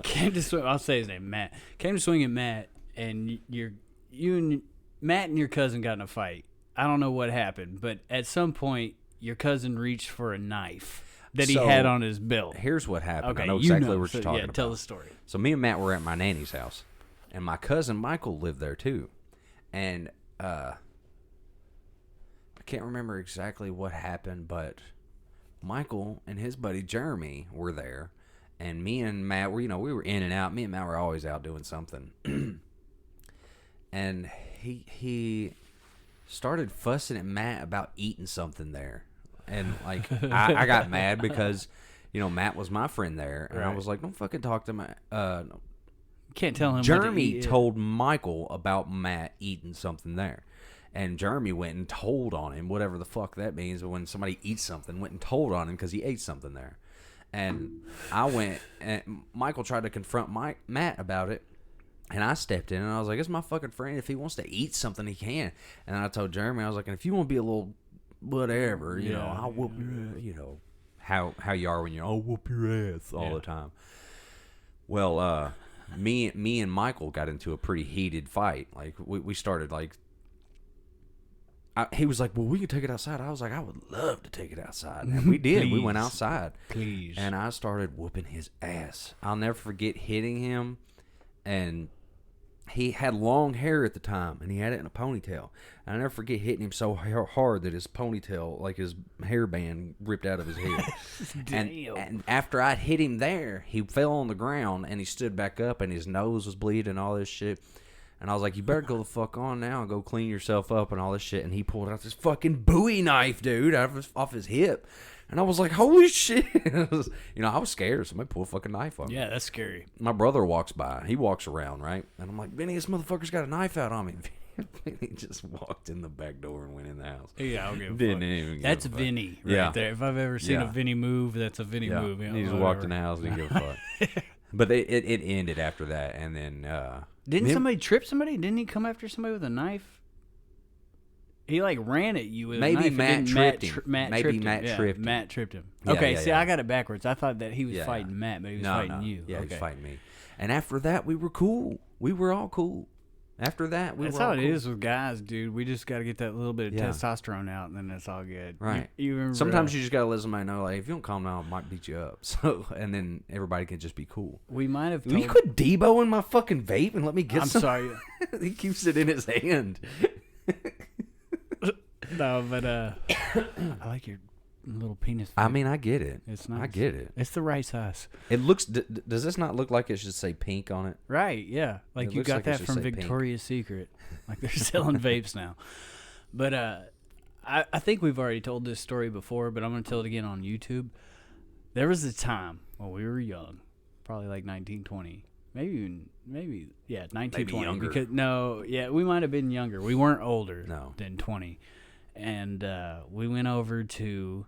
S2: Came to swing, I'll say his name, Matt. Came to swing at Matt, and Matt and your cousin got in a fight. I don't know what happened, but at some point, your cousin reached for a knife that he had on his belt.
S1: Here's what happened.
S2: Okay,
S1: I know exactly what you're talking about.
S2: Tell the story.
S1: So me and Matt were at my nanny's house, and my cousin Michael lived there too. And I can't remember exactly what happened, but Michael and his buddy Jeremy were there, and me and Matt were, we were in and out. Me and Matt were always out doing something. And he started fussing at Matt about eating something there. And, like, I got mad because, Matt was my friend there. And I was like, don't fucking talk to Matt.
S2: Can't tell him.
S1: Jeremy told Michael about Matt eating something there. And Jeremy went and told on him, whatever the fuck that means. But when somebody eats something, went and told on him because he ate something there. And I went, and Michael tried to confront Matt about it. And I stepped in, and I was like, it's my fucking friend. If he wants to eat something, he can. And I told Jeremy, I was like, and if you want to be a little whatever, I'll whoop your, how you are when I'll whoop your ass all the time. Well, me and Michael got into a pretty heated fight. Like, we started, like, he was like, well, we can take it outside. I was like, I would love to take it outside. And we did. We went outside.
S2: Please.
S1: And I started whooping his ass. I'll never forget hitting him. And he had long hair at the time, and he had it in a ponytail. And I'll never forget hitting him so hard that his ponytail, like his hairband, ripped out of his head. and after I'd hit him there, he fell on the ground, and he stood back up, and his nose was bleeding and all this shit. And I was like, you better go the fuck on now and go clean yourself up and all this shit. And he pulled out this fucking Bowie knife, dude, off his hip. And I was like, holy shit. I was scared. Somebody pulled a fucking knife on me.
S2: Yeah, that's scary.
S1: My brother walks by. He walks around, right? And I'm like, Vinny, this motherfucker's got a knife out on me. Vinny just walked in the back door and went in the house.
S2: Yeah, I'll give
S1: a fuck.
S2: That's Vinny right there. If I've ever seen a Vinny move, that's a Vinny move.
S1: He just walked in the house and didn't give a fuck. But it ended after that. And then...
S2: Didn't somebody trip somebody? Didn't he come after somebody with a knife? He like ran at you with
S1: maybe
S2: a knife.
S1: Matt tripped him.
S2: Maybe
S1: Matt tripped him.
S2: Matt tripped him.
S1: Yeah,
S2: okay,
S1: yeah.
S2: I got it backwards. I thought that he was fighting Matt, but he was fighting you.
S1: Yeah,
S2: okay.
S1: he was fighting me. And after that, we were cool. We were all cool. After that, we
S2: that's
S1: were all
S2: how
S1: cool.
S2: it is with guys, dude. We just got to get that little bit of testosterone out, and then it's all good.
S1: Right.
S2: You remember,
S1: sometimes you just gotta let somebody know, like, if you don't calm down, I might beat you up. So, and then everybody can just be cool.
S2: We might have.
S1: You quit Debo in my fucking vape and let me get some.
S2: I'm sorry.
S1: He keeps it in his hand.
S2: No, but I like your little penis.
S1: I mean, I get it.
S2: It's nice.
S1: I get it.
S2: It's the right size.
S1: It looks. Does this not look like it should say pink on it?
S2: Right. Yeah. Like
S1: It
S2: you
S1: looks
S2: got
S1: like it
S2: that
S1: should
S2: from
S1: say
S2: Victoria's Secret. Like they're selling vapes now. But I think we've already told this story before, but I'm gonna tell it again on YouTube. There was a time when we were young, probably like 1920. Maybe 1920.
S1: Maybe younger.
S2: Because we might have been younger. We weren't older
S1: No.
S2: than 20. And we went over to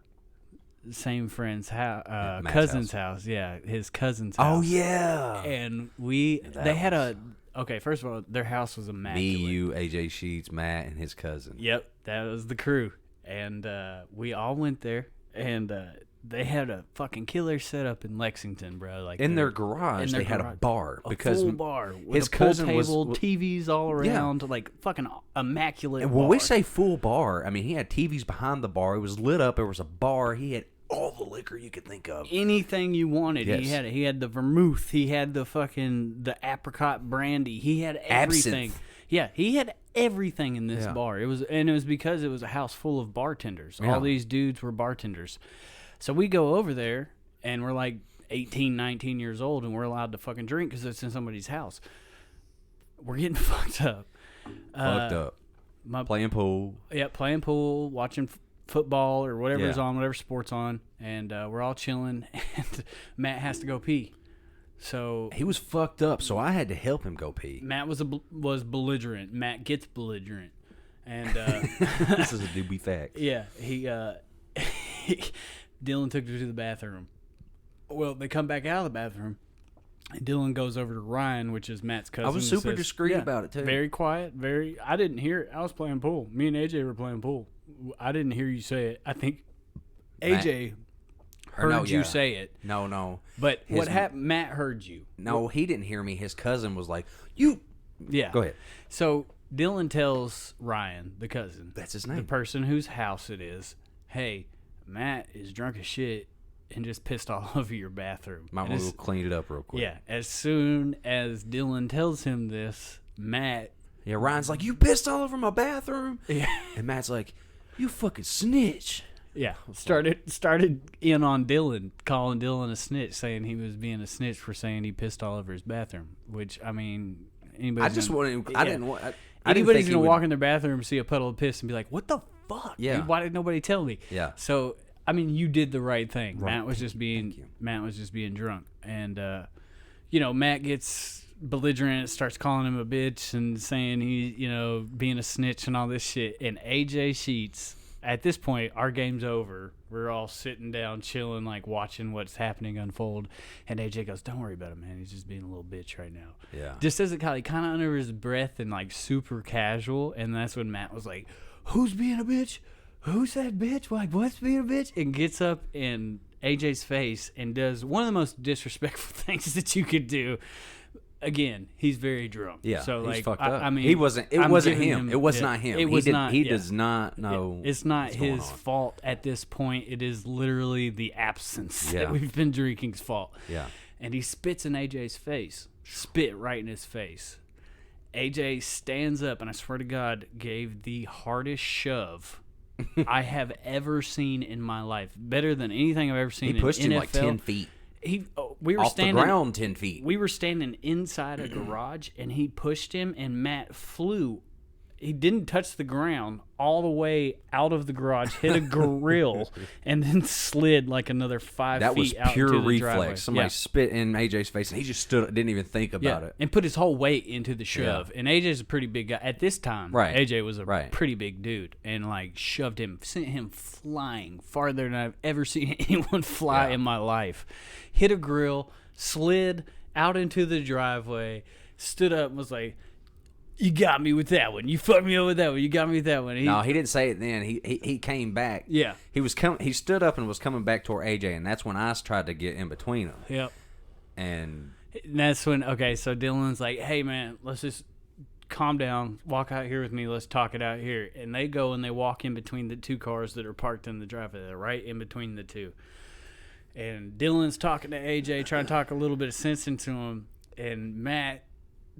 S2: the same friend's house, cousin's house. Yeah, his cousin's house.
S1: Oh yeah.
S2: And they had okay, first of all, their house was immaculate.
S1: Me, you, AJ Sheets, Matt, and his cousin.
S2: Yep, that was the crew. And we all went there, and they had a fucking killer setup in Lexington, bro. Like
S1: in their garage, they had a bar because
S2: full bar with
S1: his
S2: a pool
S1: cousin
S2: table,
S1: was
S2: TVs all around, like fucking immaculate.
S1: And when
S2: bar.
S1: we say full bar, I mean he had TVs behind the bar. It was lit up. There was a bar. He had all the liquor you could think of.
S2: Anything you wanted,
S1: Yes.
S2: he had it. He had the vermouth. He had the apricot brandy. He had everything.
S1: Absinthe.
S2: Yeah, he had everything in this bar. It was because it was a house full of bartenders.
S1: Yeah.
S2: All these dudes were bartenders. So we go over there, and we're like 18, 19 years old, and we're allowed to fucking drink because it's in somebody's house. We're getting fucked up.
S1: Playing pool.
S2: Yeah, playing pool, watching football or whatever's
S1: Yeah.
S2: on, whatever sport's on, and we're all chilling, and Matt has to go pee. So
S1: He was fucked up, so I had to help him go pee.
S2: Matt was belligerent. Matt gets belligerent, and
S1: This is a doobie fact.
S2: yeah, Dylan took her to the bathroom. Well, they come back out of the bathroom. And Dylan goes over to Ryan, which is Matt's cousin.
S1: I was super discreet about it too.
S2: Very quiet. I didn't hear it. I was playing pool. Me and AJ were playing pool. I didn't hear you say it. I think AJ heard you say it.
S1: No.
S2: But what happened? Matt heard you.
S1: No, he didn't hear me. His cousin was like, "You."
S2: Yeah.
S1: Go ahead.
S2: So Dylan tells Ryan, the cousin,
S1: That's his name.
S2: the person whose house it is, hey, Matt is drunk as shit and just pissed all over your bathroom.
S1: Might want to clean it up real quick.
S2: Yeah. As soon as Dylan tells him this, Matt.
S1: Yeah, Ryan's like, "You pissed all over my bathroom?"
S2: Yeah.
S1: And Matt's like, "You fucking snitch."
S2: Yeah, started in on Dylan, calling Dylan a snitch, saying he was being a snitch for saying he pissed all over his bathroom. Which, I mean, anybody's gonna walk in their bathroom, see a puddle of piss, and be like, "What the fuck?
S1: Yeah.
S2: Dude, why did nobody tell me?"
S1: Yeah.
S2: So, I mean, you did the right thing.
S1: Right.
S2: Matt was just being drunk, and Matt gets belligerent, starts calling him a bitch and saying he, being a snitch and all this shit. And AJ Sheets. At this point, our game's over. We're all sitting down, chilling, like watching what's happening unfold. And AJ goes, "Don't worry about it, man. He's just being a little bitch right now."
S1: Yeah.
S2: Just says it kind of under his breath and like super casual. And that's when Matt was like, "Who's being a bitch? Who said bitch? Like, what's being a bitch?" And gets up in AJ's face and does one of the most disrespectful things that you could do. Again, he's very drunk.
S1: Yeah,
S2: so
S1: he's
S2: like,
S1: fucked up.
S2: I mean,
S1: It wasn't him. It was not him.
S2: It was not.
S1: He
S2: yeah.
S1: does not know.
S2: It's not
S1: what's going
S2: his
S1: on.
S2: fault at this point. It is literally the absence
S1: Yeah.
S2: that we've been drinking's fault.
S1: Yeah.
S2: And he spits in AJ's face. Spit right in his face. AJ stands up and I swear to God gave the hardest shove I have ever seen in my life. Better than anything I've ever seen.
S1: He pushed
S2: in
S1: him
S2: NFL.
S1: like 10 feet.
S2: We were
S1: Off
S2: standing
S1: the ground 10 feet.
S2: We were standing inside a garage, and he pushed him, and Matt flew. He didn't touch the ground all the way out of the garage, hit a grill, and then slid like another 5
S1: That
S2: feet
S1: was
S2: out
S1: pure
S2: into the
S1: reflex.
S2: driveway.
S1: Somebody
S2: Yeah.
S1: spit in AJ's face, and he just stood, didn't even think about it.
S2: And put his whole weight into the shove. And AJ's a pretty big guy. At this time,
S1: Right.
S2: AJ was a pretty big dude, and like shoved him, sent him flying farther than I've ever seen anyone fly in my life. Hit a grill, slid out into the driveway, stood up and was like, You got me with that one. You fucked me up with that one. You got me with that one.
S1: No, he didn't say it then. He came back.
S2: Yeah.
S1: He stood up and was coming back toward AJ, and that's when I tried to get in between them.
S2: Yep.
S1: And
S2: that's when, okay, so Dylan's like, hey, man, let's just calm down. Walk out here with me. Let's talk it out here. And they go and they walk in between the two cars that are parked in the driveway. They're right in between the two. And Dylan's talking to AJ, trying to talk a little bit of sense into him. And Matt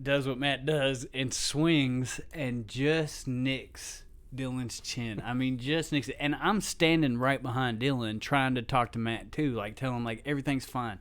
S2: does what Matt does and swings and just nicks Dylan's chin. I mean, just nicks it. And I'm standing right behind Dylan trying to talk to Matt too, like tell him like everything's fine.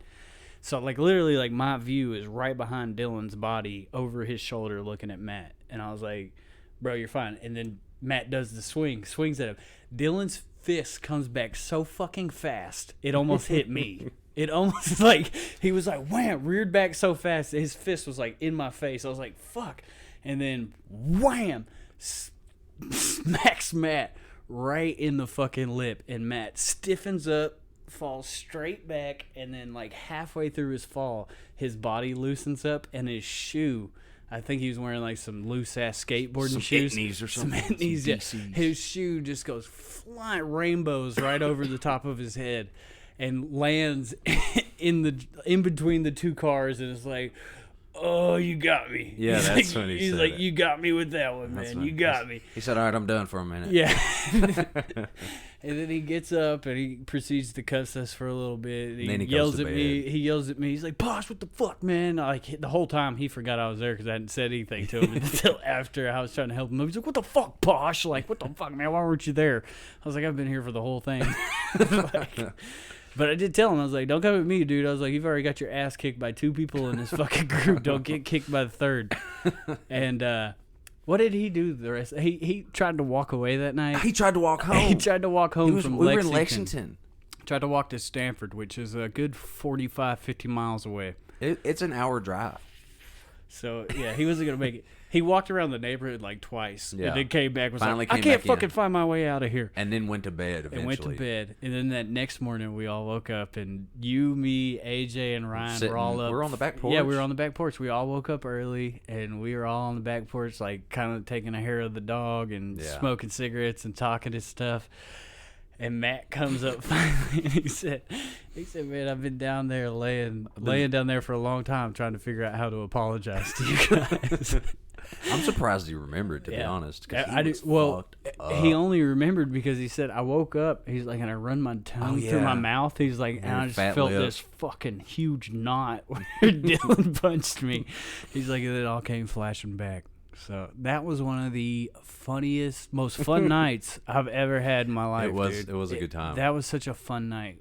S2: So like literally like my view is right behind Dylan's body over his shoulder looking at Matt. And I was like, bro, you're fine. And then Matt does the swings at him. Dylan's fist comes back so fucking fast it almost hit me. It almost like he was like wham, reared back so fast his fist was like in my face. I was like fuck, and then wham, smacks Matt right in the fucking lip, and Matt stiffens up, falls straight back, and then like halfway through his fall his body loosens up and his shoe, I think he was wearing like some loose ass skateboarding shoes.
S1: Etnies or something.
S2: Some Etnies, yeah. His shoe just goes flying rainbows right over the top of his head and lands in between the two cars, and it's like, oh, you got me.
S1: Yeah,
S2: he's
S1: that's
S2: like,
S1: when
S2: he's
S1: said
S2: like,
S1: it.
S2: you got me with that one, man. You got me.
S1: He said, all right, I'm done for a minute.
S2: Yeah. And then he gets up and he proceeds to cuss us for a little bit.
S1: And then he
S2: yells
S1: goes to
S2: at me.
S1: bed.
S2: He yells at me. He's like, Posh, what the fuck, man? Like the whole time he forgot I was there because I hadn't said anything to him until after I was trying to help him. He's like, what the fuck, Posh? Like, what the fuck, man? Why weren't you there? I was like, I've been here for the whole thing. But I did tell him, I was like, don't come at me, dude. I was like, you've already got your ass kicked by two people in this fucking group. Don't get kicked by the third. And what did he do the rest? He tried to walk away that night.
S1: He tried to walk home.
S2: He tried to walk home from
S1: we
S2: Lexington.
S1: were in Lexington.
S2: Tried to walk to Stanford, which is a good 45, 50 miles away.
S1: It's an hour drive.
S2: So, yeah, he wasn't going to make it. He walked around the neighborhood like twice.
S1: Yeah.
S2: And then came back.
S1: Finally
S2: I
S1: came
S2: can't
S1: back
S2: fucking
S1: in.
S2: find my way out of here.
S1: And then went to bed eventually.
S2: And went to bed. And then that next morning, we all woke up. And you, me, AJ, and Ryan were all up.
S1: We were on the back porch.
S2: Yeah, we were on the back porch. We all woke up early. And we were all on the back porch, like kind of taking a hair of the dog and smoking cigarettes and talking and stuff. And Matt comes up finally, and he said, man, I've been down there laying down there for a long time trying to figure out how to apologize to you guys.
S1: I'm surprised he remembered, to be honest.
S2: He only remembered because he said, I woke up, he's like, and I run my tongue through my mouth. He's like, and I just felt this fucking huge knot where Dylan punched me. He's like, and it all came flashing back. So that was one of the funniest, most fun nights I've ever had in my life.
S1: It was a good time.
S2: That was such a fun night.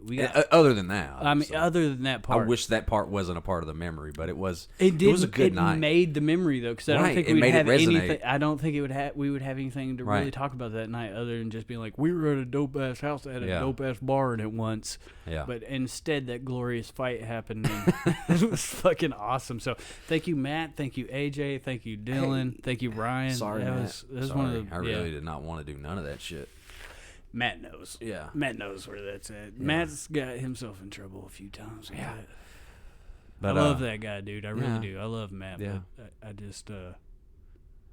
S1: Other than that,
S2: other than that part,
S1: I wish that part wasn't a part of the memory, but it was.
S2: It
S1: was a good night.
S2: It made the memory though, because I don't think we'd have anything. I don't think we would have anything to really talk about that night other than just being like, we were at a dope ass house that had a dope ass bar in it once.
S1: Yeah.
S2: But instead, that glorious fight happened. And it was fucking awesome. So thank you, Matt. Thank you, AJ. Thank you, Dylan. Thank you, Ryan.
S1: Sorry,
S2: that
S1: Matt.
S2: was one of the,
S1: I really did not want to do none of that shit.
S2: Matt knows.
S1: Yeah.
S2: Matt knows where that's at. Yeah. Matt's got himself in trouble a few times.
S1: Yeah.
S2: But I love that guy, dude. I really do. I love Matt.
S1: Yeah.
S2: But I just...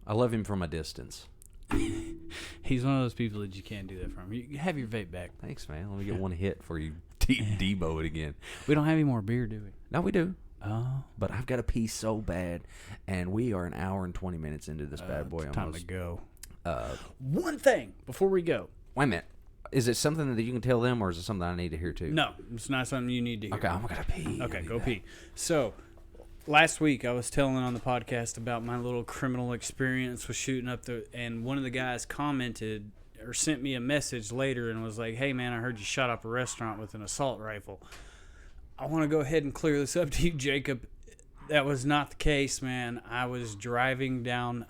S1: I love him from a distance.
S2: He's one of those people that you can't do that from. You have your vape back.
S1: Thanks, man. Let me get one hit for you. Debo it again.
S2: We don't have any more beer, do we?
S1: No, we do.
S2: Oh.
S1: But I've got to pee so bad, and we are an hour and 20 minutes into this bad boy.
S2: Time to go.
S1: Uh,
S2: one thing before we go.
S1: Wait a minute. Is it something that you can tell them, or is it something I need to hear too?
S2: No, it's not something you need to hear.
S1: Okay, I'm gonna pee.
S2: Okay, go pee. So, last week I was telling on the podcast about my little criminal experience with shooting up and one of the guys commented or sent me a message later and was like, "Hey man, I heard you shot up a restaurant with an assault rifle." I want to go ahead and clear this up to you, Jacob. That was not the case, man. I was driving down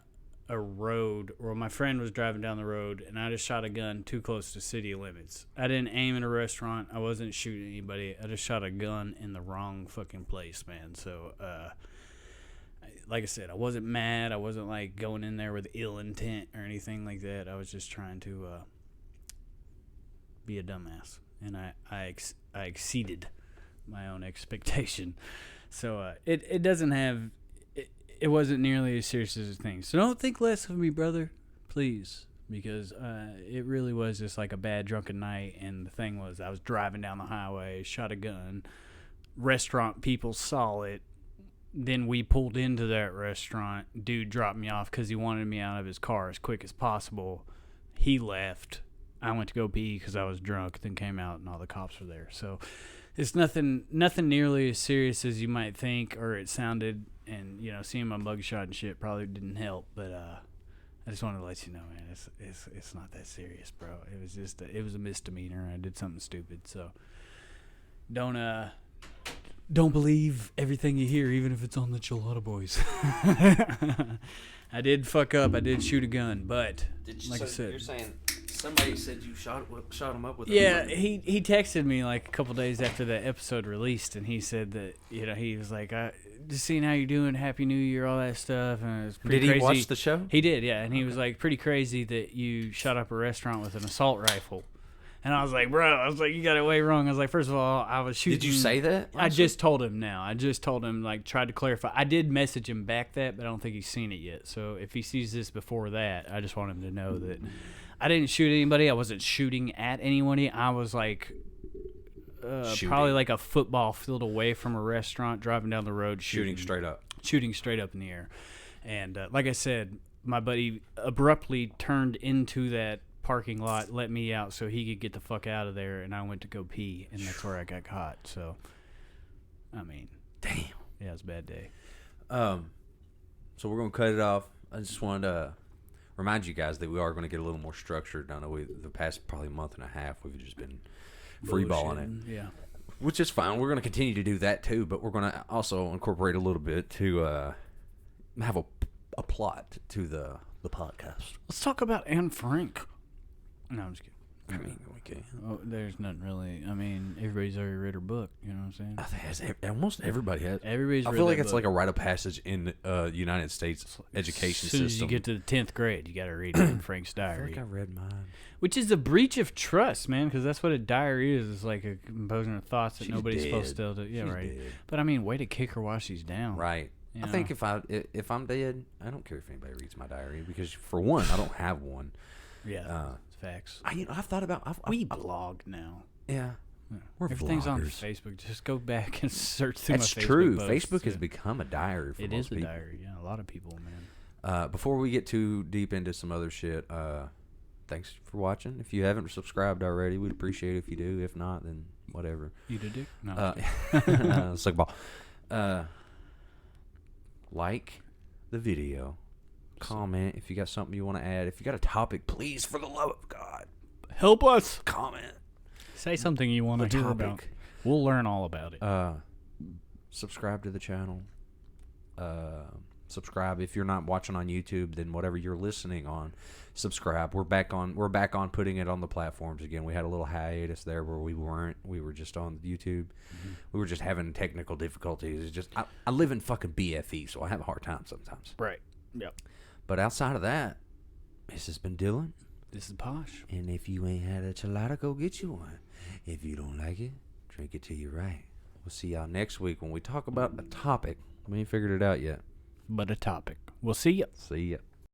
S2: a road, or my friend was driving down the road, and I just shot a gun too close to city limits. I didn't aim at a restaurant. I wasn't shooting anybody. I just shot a gun in the wrong fucking place, man. So, like I said, I wasn't mad. I wasn't like going in there with ill intent or anything like that. I was just trying to be a dumbass, and I exceeded my own expectation. So it doesn't have it wasn't nearly as serious as the thing. So don't think less of me, brother, please, because it really was just like a bad drunken night. And the thing was, I was driving down the highway, shot a gun. Restaurant people saw it. Then we pulled into that restaurant. Dude dropped me off because he wanted me out of his car as quick as possible. He left. I went to go pee because I was drunk. Then came out and all the cops were there. So it's nothing nearly as serious as you might think, or it sounded. And seeing my mugshot and shit probably didn't help. But I just wanted to let you know, man, it's not that serious, bro. It was just it was a misdemeanor. I did something stupid. So don't believe everything you hear, even if it's on the Chelada Boys. I did fuck up. I did shoot a gun, but like I said,
S1: you're saying somebody said you shot him up with a
S2: yeah,
S1: gun.
S2: he texted me like a couple days after that episode released, and he said that he was like, just seeing how you're doing, Happy New Year, all that stuff, and it was pretty crazy.
S1: Did he watch the show?
S2: He did, yeah, and he was like, pretty crazy that you shot up a restaurant with an assault rifle. And I was like, bro, you got it way wrong. I was like, first of all, I was shooting.
S1: Did you say that?
S2: I just told him now. I just told him, tried to clarify. I did message him back that, but I don't think he's seen it yet. So if he sees this before that, I just want him to know that I didn't shoot anybody. I wasn't shooting at anybody. I was like probably like a football field away from a restaurant, driving down the road, shooting straight up in the air. And like I said, my buddy abruptly turned into that parking lot, let me out so he could get the fuck out of there, and I went to go pee, and that's where I got caught. So, I mean,
S1: damn,
S2: yeah, it was a bad day.
S1: So we're gonna cut it off. I just wanted to remind you guys that we are going to get a little more structured. I know the past probably month and a half we've just been freeballing it,
S2: yeah,
S1: which is fine. We're going to continue to do that too, but we're going to also incorporate a little bit to have a plot to the podcast.
S2: Let's talk about Anne Frank. No, I'm just kidding.
S1: I mean, we can.
S2: Oh, there's nothing really. I mean, everybody's already read her book. You know what I'm saying?
S1: I think almost everybody has.
S2: Everybody's read
S1: I feel like
S2: that
S1: it's
S2: book.
S1: like a rite of passage in United States education system.
S2: As soon as you get to the 10th grade, you got to read Anne Frank's
S1: I
S2: diary.
S1: think I read mine.
S2: Which is a breach of trust, man, because that's what a diary is. It's like a composing of thoughts that nobody's supposed to do. Yeah,
S1: she's
S2: right.
S1: Dead.
S2: But I mean, way to kick her while she's down.
S1: Right.
S2: You
S1: I
S2: know?
S1: think if I'm dead, I don't care if anybody reads my diary because for one, I don't have one.
S2: Yeah. Facts.
S1: I've thought about.
S2: We blog now.
S1: Yeah. We're
S2: Everything's
S1: vloggers.
S2: on Facebook. Just go back and search through
S1: That's
S2: my Facebook
S1: true.
S2: posts.
S1: Facebook has become a diary for
S2: it
S1: most
S2: is a
S1: people.
S2: diary. Yeah, a lot of people, man.
S1: Before we get too deep into some other shit, thanks for watching. If you haven't subscribed already, we'd appreciate it if you do. If not, then whatever.
S2: You did it? No.
S1: Suck ball. Like the video. Comment if you got something you want to add. If you got a topic, please, for the love of God,
S2: help us.
S1: comment.
S2: Say something you want to hear about. We'll learn all about it.
S1: Subscribe to the channel. Subscribe if you're not watching on YouTube. Then whatever you're listening on, subscribe. We're back on putting it on the platforms again. We had a little hiatus there where we weren't. We were just on YouTube. Mm-hmm. We were just having technical difficulties. It's just I live in fucking BFE, so I have a hard time sometimes.
S2: Right. Yep.
S1: But outside of that, this has been Dylan.
S2: This is Posh.
S1: And if you ain't had a Chelada, go get you one. If you don't like it, drink it till you're right. We'll see y'all next week when we talk about a topic. We ain't figured it out yet.
S2: But a topic. We'll see ya.
S1: See ya.